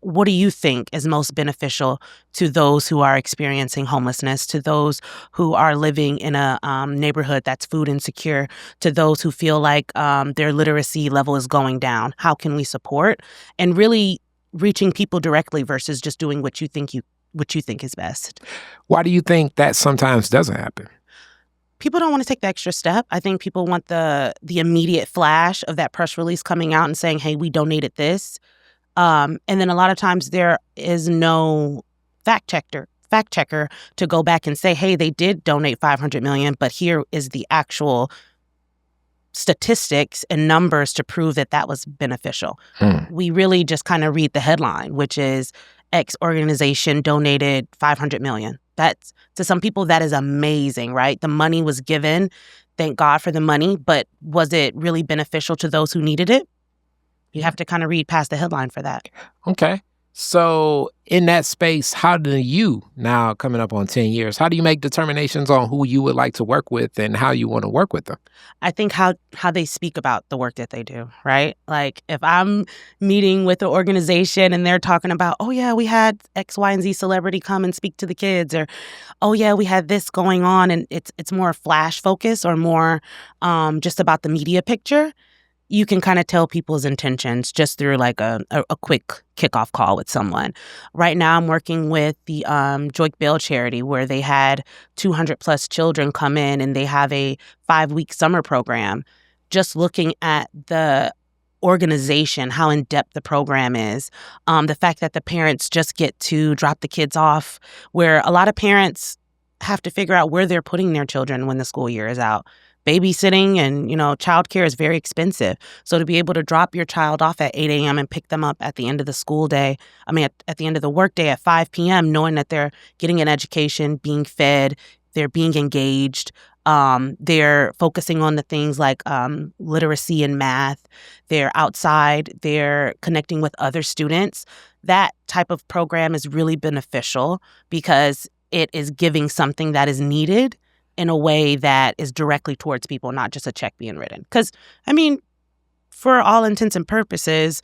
what do you think is most beneficial to those who are experiencing homelessness, to those who are living in a neighborhood that's food insecure, to those who feel like their literacy level is going down? How can we support? And really reaching people directly versus just doing what you think is best. Why do you think that sometimes doesn't happen? People don't want to take the extra step. I think people want the immediate flash of that press release coming out and saying, hey, we donated this. And then a lot of times there is no fact checker to go back and say, hey, they did donate $500 million, but here is the actual statistics and numbers to prove that was beneficial. We really just kind of read the headline, which is X organization donated $500 million. That's, to some people, that is amazing, right? The money was given. Thank God for the money. But was it really beneficial to those who needed it? You have to kind of read past the headline for that. Okay. So in that space, how do you, now coming up on 10 years, how do you make determinations on who you would like to work with and how you want to work with them? I think how they speak about the work that they do, right? Like if I'm meeting with an organization and they're talking about, oh yeah, we had X, Y, and Z celebrity come and speak to the kids, or oh yeah, we had this going on, and it's more flash focus or more just about the media picture. You can kind of tell people's intentions just through like a quick kickoff call with someone. Right now, I'm working with the Joik Bell charity where they had 200 plus children come in and they have a 5-week summer program. Just looking at the organization, how in-depth the program is, the fact that the parents just get to drop the kids off, where a lot of parents have to figure out where they're putting their children when the school year is out. babysitting and, childcare is very expensive. So to be able to drop your child off at 8 a.m. and pick them up at the end of the school day, at the end of the workday at 5 p.m., knowing that they're getting an education, being fed, they're being engaged, they're focusing on the things like literacy and math, they're outside, they're connecting with other students. That type of program is really beneficial because it is giving something that is needed in a way that is directly towards people, not just a check being written. Because, for all intents and purposes,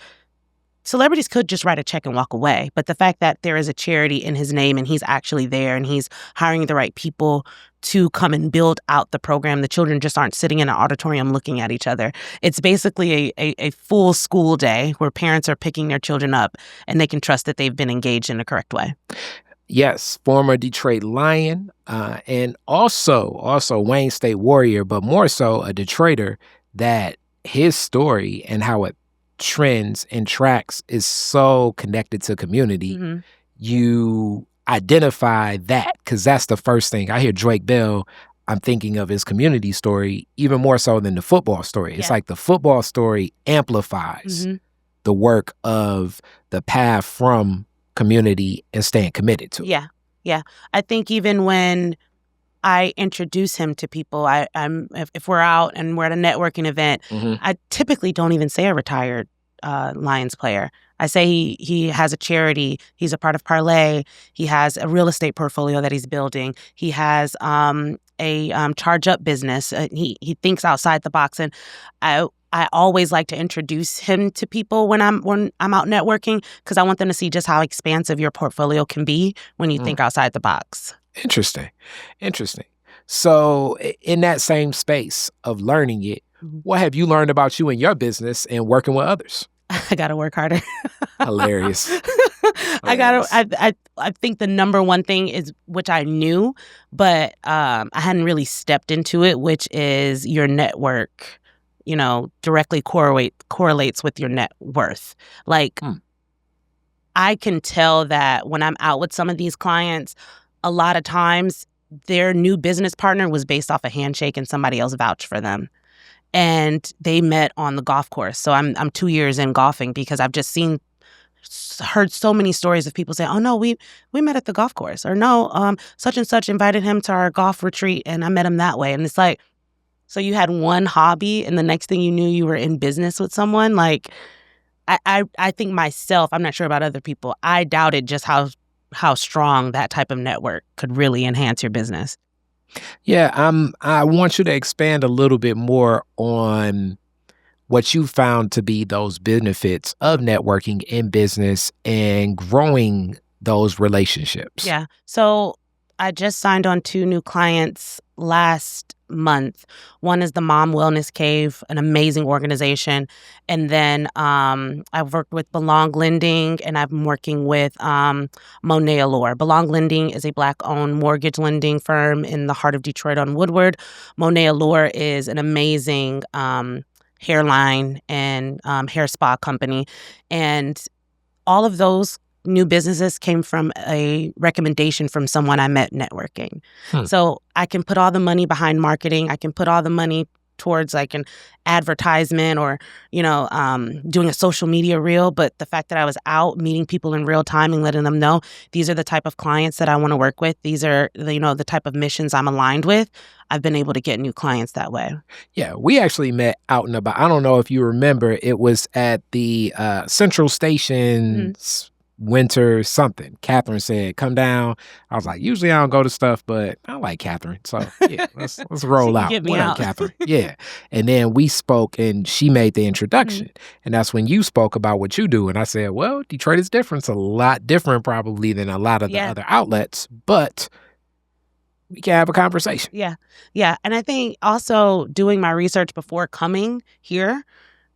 celebrities could just write a check and walk away. But the fact that there is a charity in his name and he's actually there and he's hiring the right people to come and build out the program, the children just aren't sitting in an auditorium looking at each other. It's basically a full school day where parents are picking their children up and they can trust that they've been engaged in the correct way. Yes, former Detroit Lion, and also Wayne State Warrior, but more so a Detroiter, that his story and how it trends and tracks is so connected to community. Mm-hmm. You identify that because that's the first thing. I hear Drake Bell, I'm thinking of his community story even more so than the football story. It's like the football story amplifies the work of the path from community and staying committed to it. Yeah. I think even when I introduce him to people, if we're out and we're at a networking event, I typically don't even say a retired Lions player. I say he has a charity. He's a part of Parlay. He has a real estate portfolio that he's building. He has a charge up business. He thinks outside the box, and I always like to introduce him to people when I'm out networking because I want them to see just how expansive your portfolio can be when you think outside the box. Interesting. So in that same space of learning it, what have you learned about you and your business and working with others? I gotta work harder. Hilarious. I think the number one thing is, which I knew, but I hadn't really stepped into it, which is your network, directly correlates with your net worth. Like, I can tell that when I'm out with some of these clients, a lot of times their new business partner was based off a handshake and somebody else vouched for them. And they met on the golf course. So I'm 2 years in golfing because I've just heard so many stories of people say, oh no, we met at the golf course, or no, such and such invited him to our golf retreat and I met him that way. And it's like, so you had one hobby and the next thing you knew you were in business with someone. Like, I think myself, I'm not sure about other people, I doubted just how strong that type of network could really enhance your business. Yeah, I want you to expand a little bit more on what you found to be those benefits of networking in business and growing those relationships. Yeah. So I just signed on 2 new clients last month. One is the Mom Wellness Cave, an amazing organization. And then I've worked with Belong Lending, and I'm working with Monet Allure. Belong Lending is a Black-owned mortgage lending firm in the heart of Detroit on Woodward. Monet Allure is an amazing hairline and hair spa company. And all of those new businesses came from a recommendation from someone I met networking. So I can put all the money behind marketing. I can put all the money towards like an advertisement or, doing a social media reel. But the fact that I was out meeting people in real time and letting them know these are the type of clients that I want to work with. These are, the type of missions I'm aligned with. I've been able to get new clients that way. Yeah, we actually met out and about. I don't know if you remember, it was at the Central Station's winter something. Catherine said, come down. I was like, usually I don't go to stuff, but I like Catherine. So yeah, let's roll out. Get me what out. Up, Catherine? Yeah. And then we spoke and she made the introduction. And that's when you spoke about what you do. And I said, well, Detroit is different. It's a lot different probably than a lot of the other outlets, but we can have a conversation. Yeah. And I think also doing my research before coming here,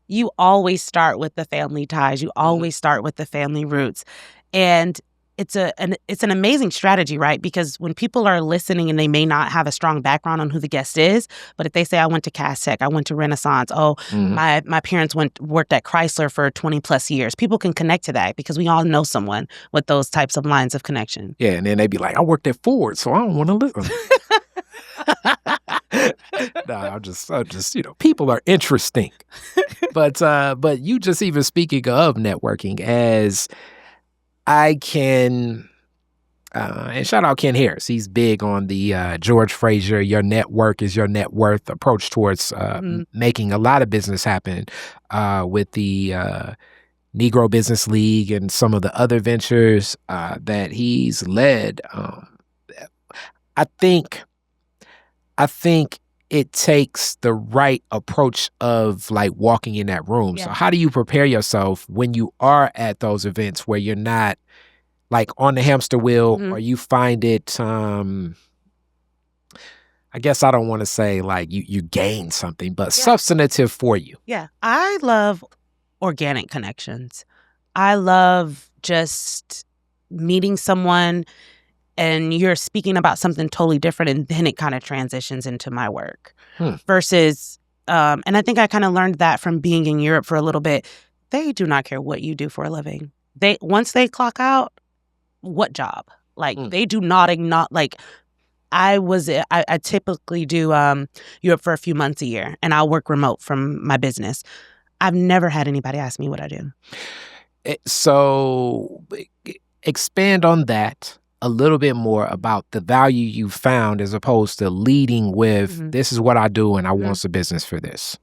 you always start with the family ties. You always start with the family roots. And it's an amazing strategy, right? Because when people are listening and they may not have a strong background on who the guest is, but if they say, I went to Cass Tech, I went to Renaissance, my parents worked at Chrysler for 20 plus years, people can connect to that because we all know someone with those types of lines of connection. Yeah, and then they'd be like, I worked at Ford, so I don't want to listen. No, I'm just, people are interesting. But you just even speaking of networking, as I can, and shout out Ken Harris. He's big on the George Fraser, your network is your net worth approach towards making a lot of business happen with the Negro Business League and some of the other ventures that he's led. I think it takes the right approach of like walking in that room. So how do you prepare yourself when you are at those events where you're not like on the hamster wheel or you find it, I guess I don't want to say like you gain something, but substantive for you? Yeah. I love organic connections. I love just meeting someone and you're speaking about something totally different and then it kind of transitions into my work versus, and I think I kind of learned that from being in Europe for a little bit. They do not care what you do for a living. Once they clock out, what job? Like they do not like I typically do Europe for a few months a year and I'll work remote from my business. I've never had anybody ask me what I do. So expand on that a little bit more about the value you found as opposed to leading with this is what I do and I want some business for this.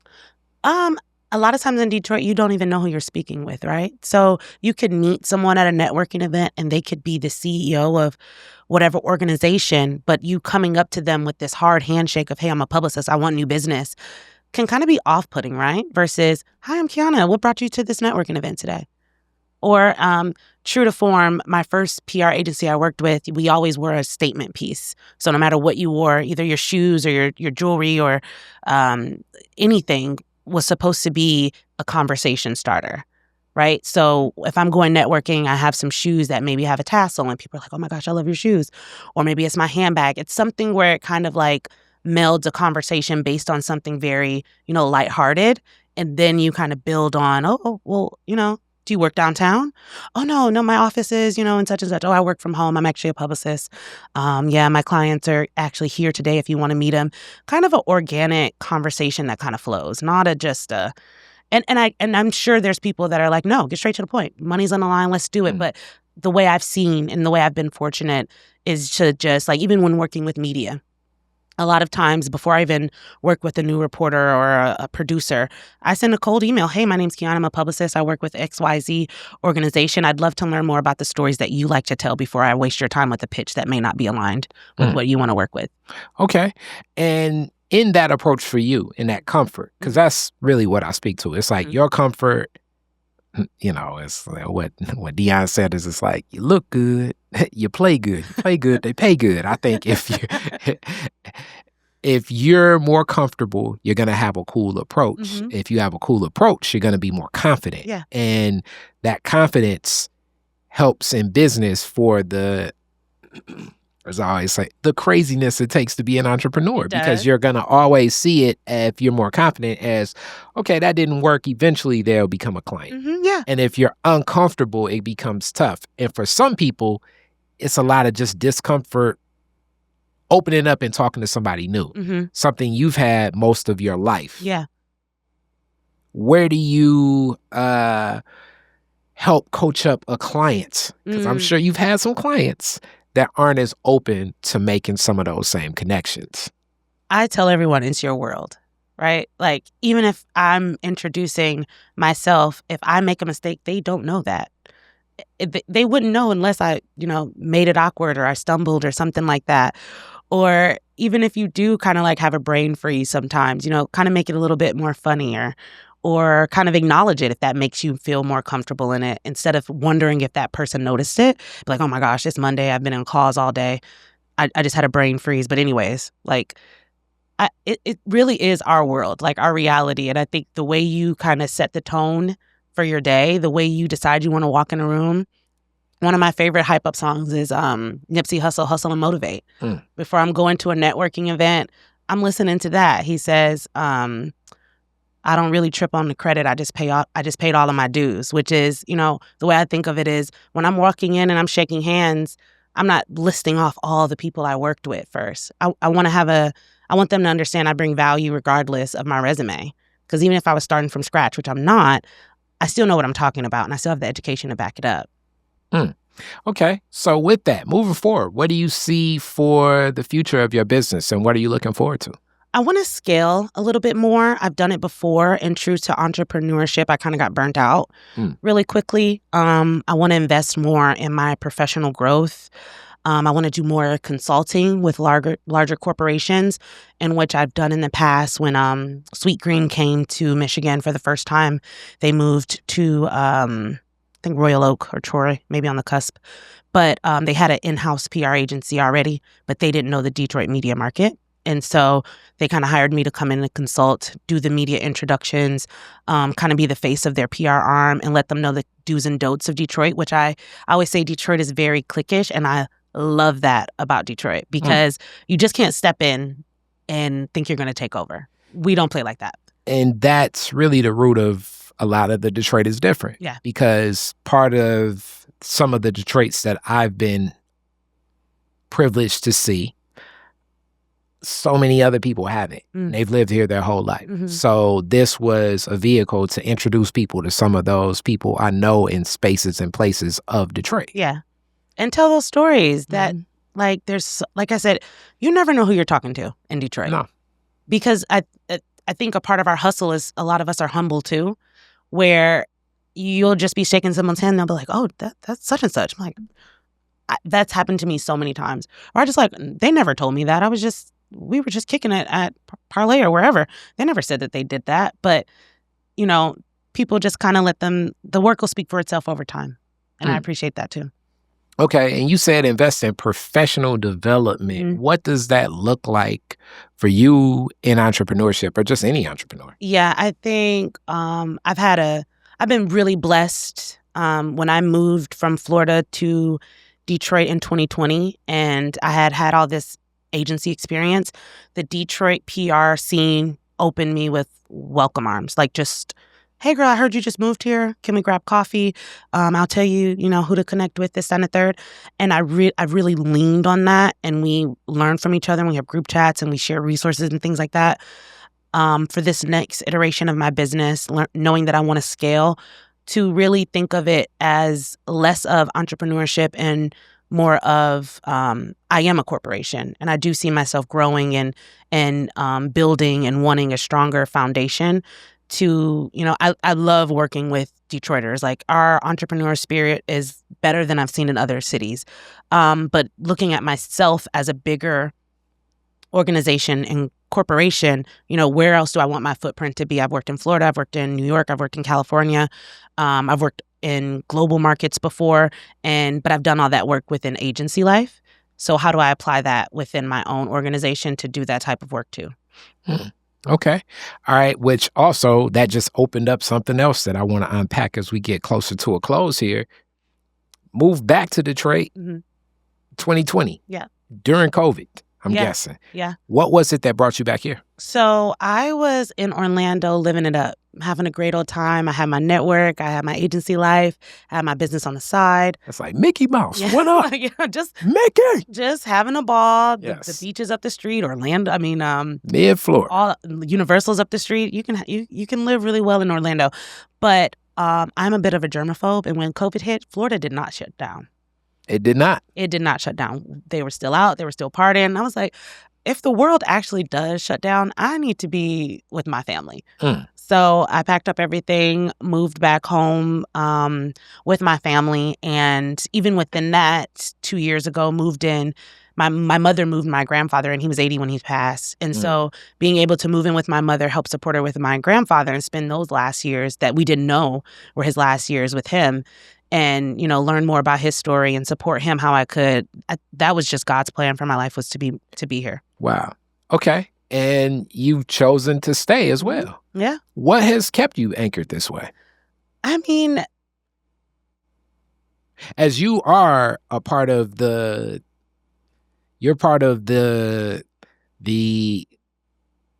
A lot of times in Detroit, you don't even know who you're speaking with, right? So you could meet someone at a networking event and they could be the CEO of whatever organization, but you coming up to them with this hard handshake of, hey, I'm a publicist, I want new business, can kind of be off-putting, right? Versus, hi, I'm Kiana, what brought you to this networking event today? Or true to form, my first PR agency I worked with, we always wore a statement piece. So no matter what you wore, either your shoes or your jewelry or anything was supposed to be a conversation starter, right? So if I'm going networking, I have some shoes that maybe have a tassel and people are like, oh my gosh, I love your shoes. Or maybe it's my handbag. It's something where it kind of like melds a conversation based on something very, lighthearted. And then you kind of build on, oh, well, do you work downtown? Oh, no, my office is, and such and such. Oh, I work from home. I'm actually a publicist. My clients are actually here today if you want to meet them. Kind of an organic conversation that kind of flows, not and I'm sure there's people that are like, no, get straight to the point. Money's on the line. Let's do it. But the way I've seen and the way I've been fortunate is to just like, even when working with media, a lot of times before I even work with a new reporter or a producer, I send a cold email. Hey, my name's Kiana. I'm a publicist. I work with XYZ organization. I'd love to learn more about the stories that you like to tell before I waste your time with a pitch that may not be aligned with what you want to work with. Okay. And in that approach for you, in that comfort, because that's really what I speak to. It's like your comfort, it's like what Dion said is it's like you look good, you play good, they pay good. I think if you're more comfortable, you're gonna have a cool approach. If you have a cool approach, you're gonna be more confident. Yeah. And that confidence helps in business for as I always say, the craziness it takes to be an entrepreneur, because you're going to always see it if you're more confident as, okay, that didn't work. Eventually they'll become a client. Yeah. And if you're uncomfortable, it becomes tough. And for some people, it's a lot of just discomfort opening up and talking to somebody new, something you've had most of your life. Yeah. Where do you help coach up a client? Because I'm sure you've had some clients that aren't as open to making some of those same connections. I tell everyone it's your world, right? Like, even if I'm introducing myself, if I make a mistake, they don't know that. They wouldn't know unless I, made it awkward or I stumbled or something like that. Or even if you do kind of like have a brain freeze sometimes, kind of make it a little bit more funnier, or kind of acknowledge it if that makes you feel more comfortable in it, instead of wondering if that person noticed it. Be like, oh my gosh, it's Monday. I've been in calls all day. I just had a brain freeze. But anyways, like, it really is our world, like our reality. And I think the way you kind of set the tone for your day, the way you decide you want to walk in a room. One of my favorite hype up songs is Nipsey Hussle, Hustle and Motivate. Before I'm going to a networking event, I'm listening to that. He says, I don't really trip on the credit. I just paid all of my dues, which is, the way I think of it is when I'm walking in and I'm shaking hands, I'm not listing off all the people I worked with first. I want to have I want them to understand I bring value regardless of my resume. Because even if I was starting from scratch, which I'm not, I still know what I'm talking about, and I still have the education to back it up. Okay. So with that, moving forward, what do you see for the future of your business, and what are you looking forward to? I want to scale a little bit more. I've done it before, and true to entrepreneurship, I kind of got burnt out really quickly. I want to invest more in my professional growth. I want to do more consulting with larger corporations, in which I've done in the past. When Sweet Green came to Michigan for the first time, they moved to, I think, Royal Oak or Troy, maybe on the cusp. But they had an in-house PR agency already, but they didn't know the Detroit media market. And so they kind of hired me to come in and consult, do the media introductions, kind of be the face of their PR arm, and let them know the do's and don'ts of Detroit, which I always say Detroit is very cliquish, and I love that about Detroit, because you just can't step in and think you're going to take over. We don't play like that. And that's really the root of a lot of the Detroit is different. Yeah. Because part of some of the Detroits that I've been privileged to see, so many other people haven't. They've lived here their whole life. So this was a vehicle to introduce people to some of those people I know in spaces and places of Detroit. Yeah. And tell those stories that, like, there's, like I said, you never know who you're talking to in Detroit. No. Because I think a part of our hustle is a lot of us are humble too, where you'll just be shaking someone's hand and they'll be like, oh, that's such and such. I'm like, that's happened to me so many times. Or I just like, they never told me that. We were just kicking it at Parlay or wherever. They never said that they did that. But, you know, people just kind of let the work will speak for itself over time. And I appreciate that too. Okay. And you said invest in professional development. What does that look like for you in entrepreneurship, or just any entrepreneur? Yeah, I think I've been really blessed when I moved from Florida to Detroit in 2020, and I had all this agency experience. The Detroit PR scene opened me with welcome arms. Like, just, hey girl, I heard you just moved here. Can we grab coffee? I'll tell you, who to connect with, this, that, and the third. And I really leaned on that, and we learn from each other, and we have group chats, and we share resources and things like that. For this next iteration of my business, knowing that I want to scale, to really think of it as less of entrepreneurship and more of I am a corporation, and I do see myself growing and building and wanting a stronger foundation. I love working with Detroiters. Like, our entrepreneur spirit is better than I've seen in other cities. But looking at myself as a bigger organization and corporation, where else do I want my footprint to be? I've worked in Florida, I've worked in New York, I've worked in California, I've worked in global markets before, but I've done all that work within agency life. So how do I apply that within my own organization to do that type of work too? Okay. All right. Which also, that just opened up something else that I want to unpack as we get closer to a close here. Moved back to Detroit 2020. Yeah. During COVID, I'm guessing. Yeah. What was it that brought you back here? So I was in Orlando living it up, having a great old time. I had my network, I had my agency life, I had my business on the side. It's like Mickey Mouse. What up? just Mickey. Just having a ball. Yes. The beaches up the street, Orlando. Mid-Florida. All Universal's up the street. You can live really well in Orlando, but I'm a bit of a germaphobe, and when COVID hit, Florida did not shut down. It did not. It did not shut down. They were still out. They were still partying. I was like, if the world actually does shut down, I need to be with my family. So I packed up everything, moved back home with my family. And even within that, 2 years ago, moved in. My mother moved my grandfather, and he was 80 when he passed. And so being able to move in with my mother helped support her with my grandfather and spend those last years that we didn't know were his last years with him. And, learn more about his story and support him how I could. That was just God's plan for my life, was to be here. Wow. Okay. And you've chosen to stay as well. Yeah. What has kept you anchored this way? As you are a part of you're part of the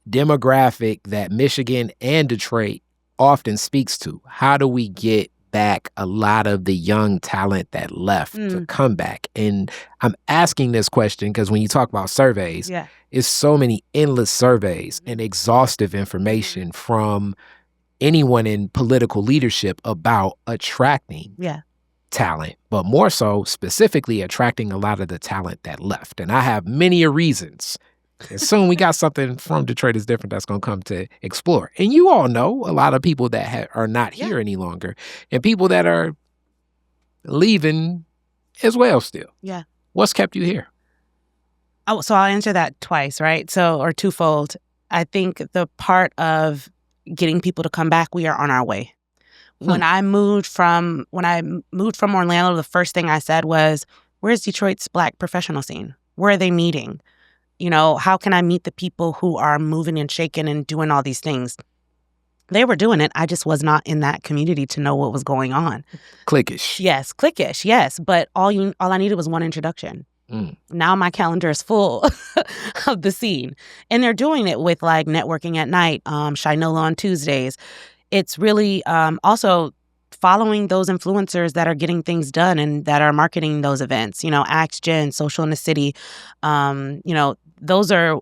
demographic that Michigan and Detroit often speaks to. How do we get back a lot of the young talent that left to come back? And I'm asking this question because when you talk about surveys, it's so many endless surveys and exhaustive information from anyone in political leadership about attracting talent, but more so specifically attracting a lot of the talent that left. And I have many reasons. And soon we got something from Detroit is Different that's going to come to explore. And you all know a lot of people that are not here any longer and people that are leaving as well still. Yeah. What's kept you here? Oh, so I'll answer that twice, right? So, or twofold. I think the part of getting people to come back, we are on our way. When I moved from Orlando, the first thing I said was, where's Detroit's Black professional scene? Where are they meeting? You know, how can I meet the people who are moving and shaking and doing all these things? They were doing it. I just was not in that community to know what was going on. Cliquish. Yes, cliquish, yes. But all I needed was one introduction. Now my calendar is full of the scene. And they're doing it with like networking at night, Shinola on Tuesdays. It's really also following those influencers that are getting things done and that are marketing those events. You know, Axe Gen, Social in the City. You know, those are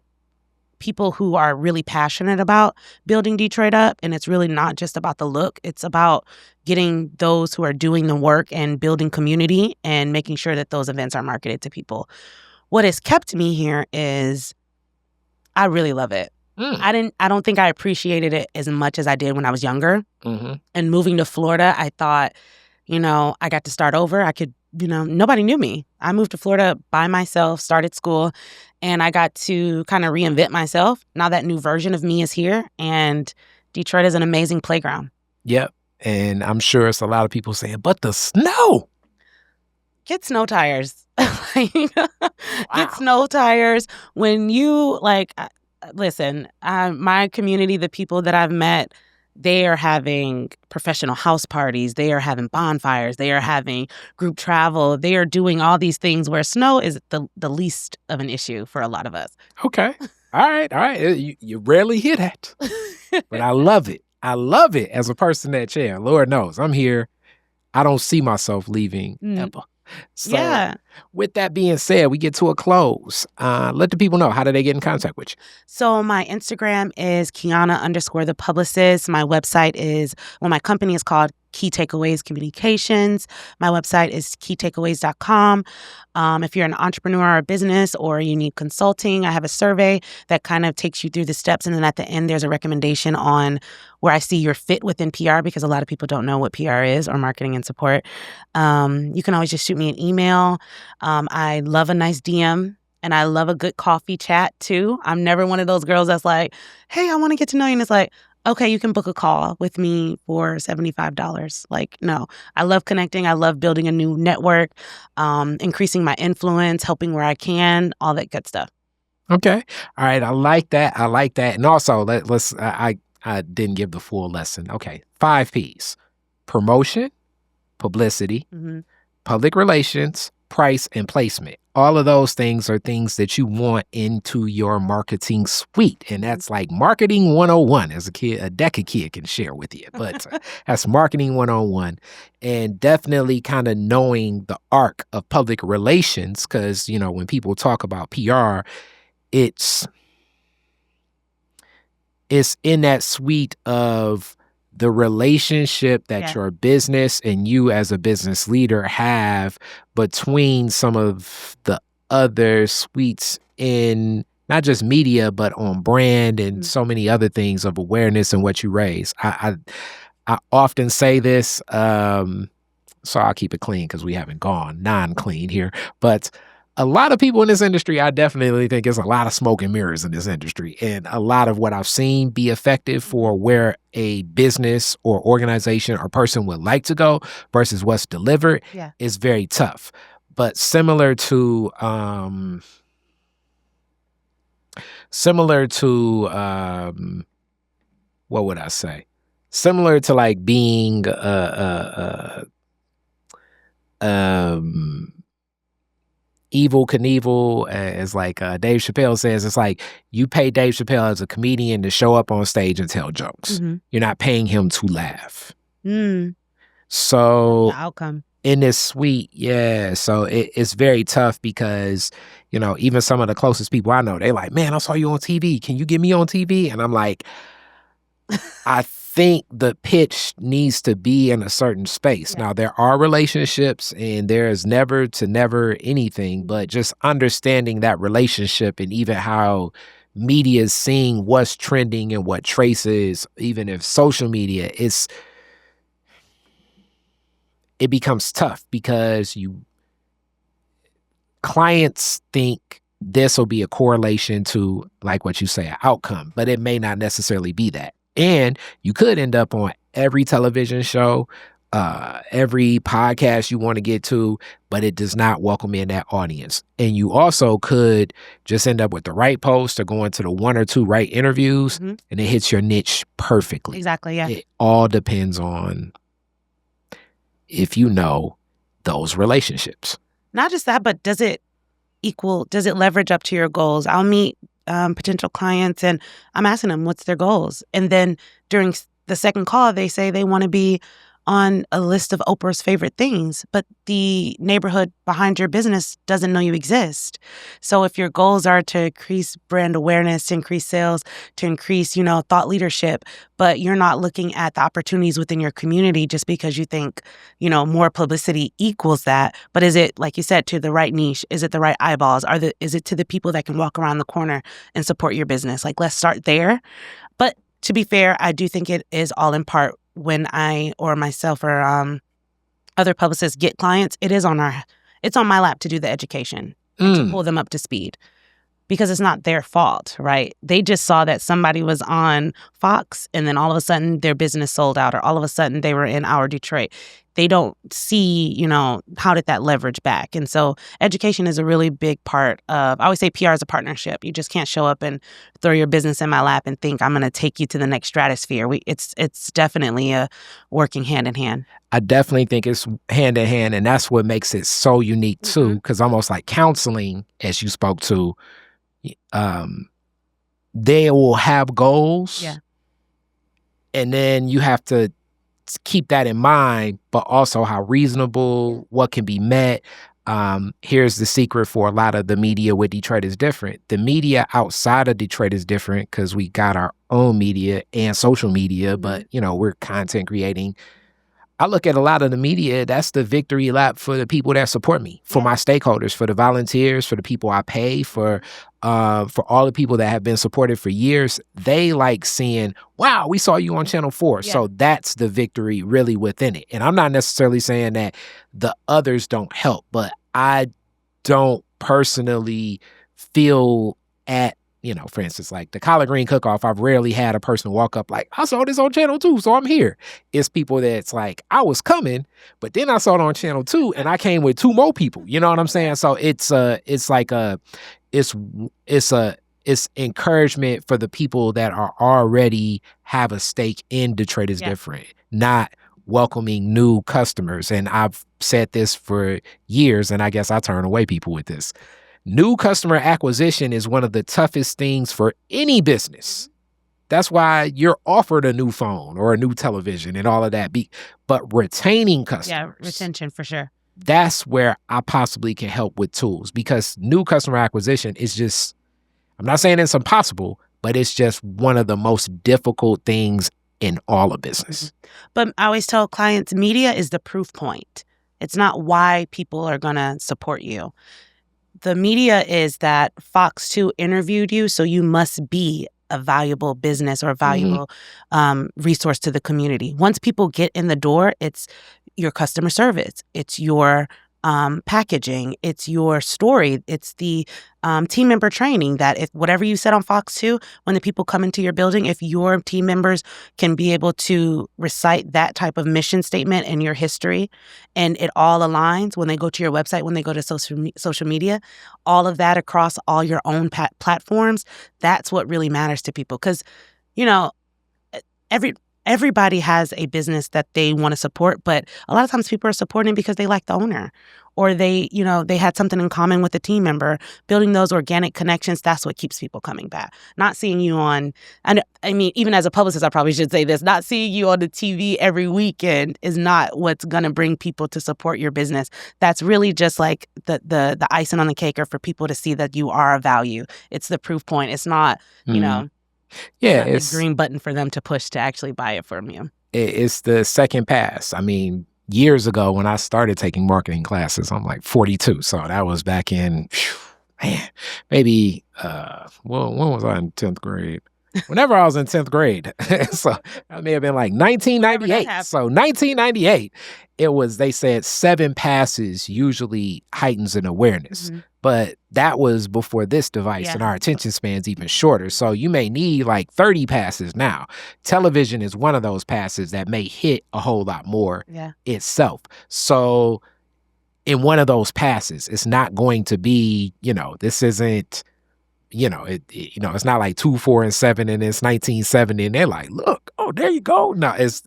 people who are really passionate about building Detroit up. And it's really not just about the look. It's about getting those who are doing the work and building community and making sure that those events are marketed to people. What has kept me here is I really love it. I don't think I appreciated it as much as I did when I was younger. And moving to Florida, I thought, you know, I got to start over. I could, you know, nobody knew me. I moved to Florida by myself, started school, and I got to kind of reinvent myself. Now that new version of me is here, and Detroit is an amazing playground. Yep. And I'm sure it's a lot of people saying, but the snow. Get snow tires. Get snow tires. When you, like, listen, my community, the people that I've met, they are having professional house parties. They are having bonfires. They are having group travel. They are doing all these things where snow is the least of an issue for a lot of us. Okay. All right. You rarely hear that. But I love it. I love it as a person that, Lord knows, I'm here. I don't see myself leaving ever. So with that being said, we get to a close. Let the people know, how do they get in contact with you? So my Instagram is Kiana_the publicist. My website is, my company is called Key Takeaways Communications. My website is keytakeaways.com. If you're an entrepreneur or a business or you need consulting, I have a survey that kind of takes you through the steps. And then at the end, there's a recommendation on where I see your fit within PR, because a lot of people don't know what PR is, or marketing and support. You can always just shoot me an email. I love a nice DM. And I love a good coffee chat too. I'm never one of those girls that's like, hey, I want to get to know you. And it's like, okay, you can book a call with me for $75. Like, no, I love connecting. I love building a new network, increasing my influence, helping where I can, all that good stuff. Okay. All right. I like that. And also, I didn't give the full lesson. Okay. 5 P's: promotion, publicity, public relations, price, and placement. All of those things are things that you want into your marketing suite. And that's like marketing 101, as a DECA kid can share with you. But that's marketing 101. And definitely kind of knowing the arc of public relations, because, you know, when people talk about PR, it's in that suite of the relationship that your business and you as a business leader have between some of the other suites in not just media, but on brand and so many other things of awareness and what you raise. I often say this, so I'll keep it clean because we haven't gone non-clean here, but a lot of people in this industry, I definitely think there's a lot of smoke and mirrors in this industry. And a lot of what I've seen be effective for where a business or organization or person would like to go versus what's delivered is very tough. But similar to what would I say? Similar to like being Evel Knievel, as like Dave Chappelle says, it's like you pay Dave Chappelle as a comedian to show up on stage and tell jokes. You're not paying him to laugh. So The outcome. in this suite, yeah. So it's very tough because, even some of the closest people I know, they like, man, I saw you on TV. Can you get me on TV? And I'm like, I think the pitch needs to be in a certain space. Yeah. Now, there are relationships and there is never to never anything, but just understanding that relationship and even how media is seeing what's trending and what traces, even if social media, it becomes tough because clients think this will be a correlation to, like what you say, an outcome, but it may not necessarily be that. And you could end up on every television show, every podcast you want to get to, but it does not welcome in that audience. And you also could just end up with the right post or going to the one or two right interviews, and it hits your niche perfectly. Exactly, yeah. It all depends on if you know those relationships. Not just that, but does it leverage up to your goals? I'll meet potential clients and I'm asking them what's their goals. And then during the second call, they say they want to be on a list of Oprah's favorite things, but the neighborhood behind your business doesn't know you exist. So if your goals are to increase brand awareness, to increase sales, to increase, thought leadership, but you're not looking at the opportunities within your community just because you think, more publicity equals that. But is it, like you said, to the right niche? Is it the right eyeballs? Is it to the people that can walk around the corner and support your business? Like, let's start there. But to be fair, I do think it is all in part when I or myself or other publicists get clients, it's on my lap to do the education and to pull them up to speed because it's not their fault, right? They just saw that somebody was on Fox and then all of a sudden their business sold out or all of a sudden they were in our Detroit. They don't see, how did that leverage back? And so education is a really big part of, I always say PR is a partnership. You just can't show up and throw your business in my lap and think I'm going to take you to the next stratosphere. It's definitely a working hand in hand. I definitely think it's hand in hand. And that's what makes it so unique too, because almost like counseling, as you spoke to, they will have goals. Yeah. And then you have to keep that in mind, but also how reasonable, what can be met. Here's the secret for a lot of the media with Detroit is different. The media outside of Detroit is different because we got our own media and social media, but we're content creating. I look at a lot of the media, that's the victory lap for the people that support me, for my stakeholders, for the volunteers, for the people I pay, for all the people that have been supported for years. They like seeing, wow, we saw you on Channel 4. Yeah. So that's the victory really within it. And I'm not necessarily saying that the others don't help, but I don't personally feel at, for instance, like the collard green cook-off, I've rarely had a person walk up like, I saw this on Channel 2, so I'm here. It's people that's like, I was coming, but then I saw it on Channel 2 and I came with 2 more people. You know what I'm saying? So it's encouragement for the people that are already have a stake in Detroit is different, not welcoming new customers. And I've said this for years, and I guess I turn away people with this. New customer acquisition is one of the toughest things for any business. That's why you're offered a new phone or a new television and all of that. But retaining customers. Yeah, retention for sure. That's where I possibly can help with tools, because new customer acquisition is just, I'm not saying it's impossible, but it's just one of the most difficult things in all of business. But I always tell clients, media is the proof point. It's not why people are going to support you. The media is that Fox 2 interviewed you, so you must be a valuable business or a valuable resource to the community. Once people get in the door, it's your customer service, it's your packaging, it's your story, it's the team member training, that if whatever you said on Fox 2, when the people come into your building, if your team members can be able to recite that type of mission statement and your history, and it all aligns when they go to your website, when they go to social media, all of that across all your own platforms, that's what really matters to people. Because, everybody has a business that they want to support, but a lot of times people are supporting because they like the owner, or they had something in common with a team member. Building those organic connections, that's what keeps people coming back. Not seeing you on, and I mean, even as a publicist, I probably should say this, not seeing you on the TV every weekend is not what's going to bring people to support your business. That's really just like the icing on the cake, or for people to see that you are a value. It's the proof point. It's not, it's the green button for them to push to actually buy it from you. It's the second pass. I mean, years ago when I started taking marketing classes, I'm like 42. So that was back in, maybe, when was I in 10th grade? Whenever I was in 10th grade. So that may have been like 1998. So 1998, they said 7 passes usually heightens an awareness. Mm-hmm. But that was before this device, and our attention span's even shorter. So you may need like 30 passes now. Television is one of those passes that may hit a whole lot more itself. So in one of those passes, it's not going to be, this isn't, it's not like 2, 4, and 7 and it's 1970 and they're like, look, oh, there you go. No, it's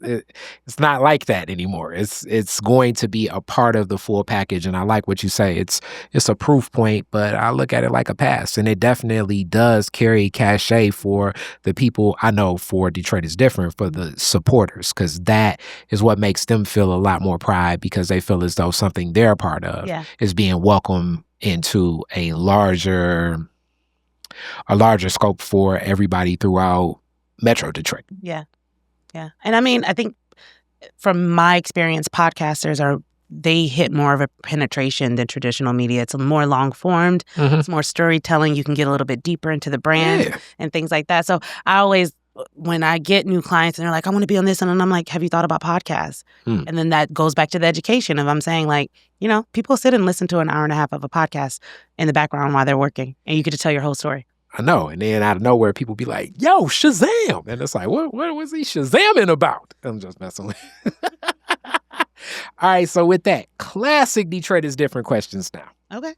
not like that anymore. It's going to be a part of the full package. And I like what you say. It's a proof point, but I look at it like a pass, and it definitely does carry cachet for the people. I know for Detroit is different, for the supporters, because that is what makes them feel a lot more pride, because they feel as though something they're a part of is being welcomed into a larger scope for everybody throughout Metro Detroit. Yeah. And I mean, I think from my experience, podcasters they hit more of a penetration than traditional media. It's more long formed. Mm-hmm. It's more storytelling. You can get a little bit deeper into the brand and things like that. So I always, when I get new clients and they're like, I want to be on this, and I'm like, have you thought about podcasts? And then that goes back to the education of, I'm saying, like, people sit and listen to an hour and a half of a podcast in the background while they're working, and you get to tell your whole story. I know. And then out of nowhere, people be like, yo, Shazam. And it's like, what was he Shazamming about? I'm just messing with All right. So with that, classic Detroit is different questions now. Okay.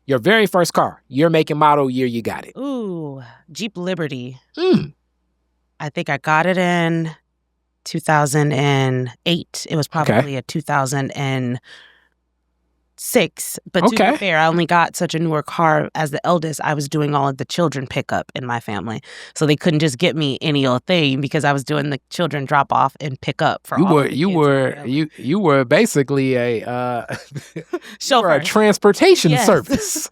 Your very first car, year, make, and model, year you got it. Ooh, Jeep Liberty. I think I got it in 2008. It was probably a 2006. But to be fair, I only got such a newer car as the eldest. I was doing all of the children pickup in my family. So they couldn't just get me any old thing, because I was doing the children drop off and pick up for all the kids. You were basically a chauffeur, a transportation service.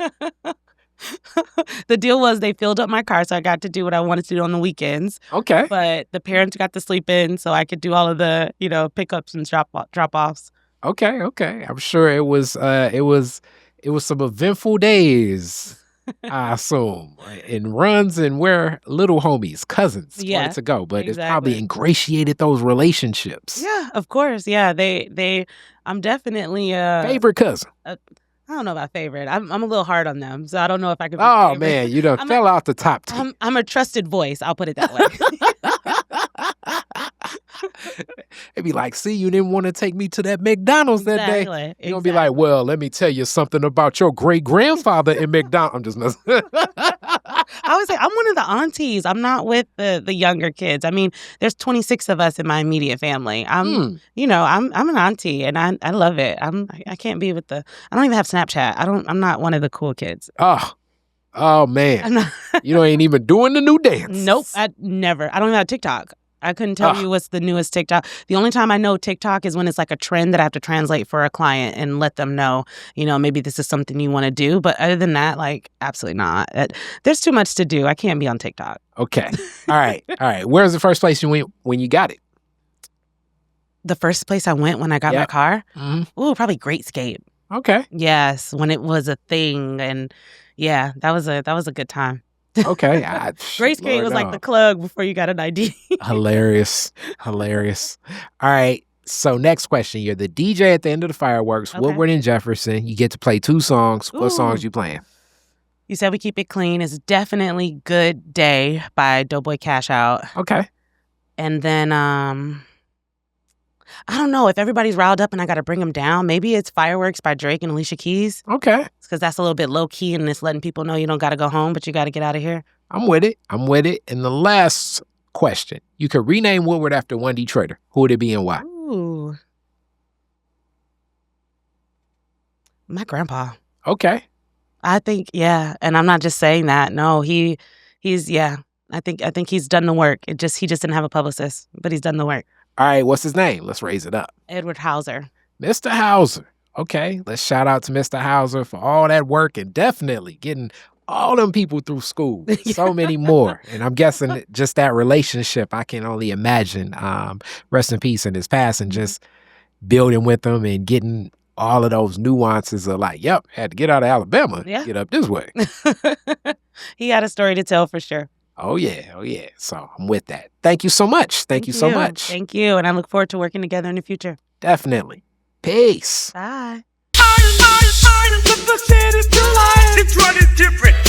The deal was they filled up my car, so I got to do what I wanted to do on the weekends. Okay. But the parents got to sleep in, so I could do all of the, pickups and drop-offs. Okay. I'm sure it was some eventful days, I assume, and runs and where little homies, cousins wanted to go, but it's probably ingratiated those relationships. Yeah, of course. Yeah, I'm definitely favorite cousin. I don't know about favorite. I'm a little hard on them, so I don't know if I could be favorite. Man, you done fell out the top 10. I'm a trusted voice, I'll put it that way. They'd be like, see, you didn't want to take me to that McDonald's that day. You're going to be like, well, let me tell you something about your great-grandfather in McDonald's. I'm just messing. I always say, I'm one of the aunties. I'm not with the younger kids. I mean, there's 26 of us in my immediate family. I'm an auntie, and I love it. I can't be with I don't even have Snapchat. I'm not one of the cool kids. Oh man. You ain't even doing the new dance. Nope. I don't even have TikTok. I couldn't tell you what's the newest TikTok. The only time I know TikTok is when it's like a trend that I have to translate for a client and let them know, maybe this is something you want to do. But other than that, like, absolutely not. There's too much to do. I can't be on TikTok. Okay. All right. Where's the first place you went when you got it? The first place I went when I got my car? Mm-hmm. Ooh, probably Great Skate. Okay. Yes, when it was a thing. And yeah, that was a good time. Okay. Great Skate was like the club before you got an ID. Hilarious. All right. So next question. You're the DJ at the end of the fireworks, Woodward and Jefferson. You get to play 2 songs. What songs you playing? You said we keep it clean. It's definitely Good Day by Doughboy Cash Out. Okay. And then, I don't know if everybody's riled up and I got to bring them down. Maybe it's Fireworks by Drake and Alicia Keys. Okay. Because that's a little bit low key and it's letting people know you don't got to go home, but you got to get out of here. I'm with it. And the last question. You could rename Woodward after one Detroiter. Who would it be and why? Ooh. My grandpa. Okay. I think, yeah. And I'm not just saying that. No, he's yeah. I think he's done the work. He just didn't have a publicist, but he's done the work. All right, what's his name? Let's raise it up. Edward Hauser. Mr. Hauser. Okay, let's shout out to Mr. Hauser for all that work and definitely getting all them people through school. So many more. And I'm guessing just that relationship, I can only imagine, rest in peace in his passing, just building with them and getting all of those nuances of like, yep, had to get out of Alabama, get up this way. He had a story to tell for sure. Oh, yeah. Oh, yeah. So I'm with that. Thank you so much. Thank you so much. Thank you. And I look forward to working together in the future. Definitely. Peace. Bye. It's running different.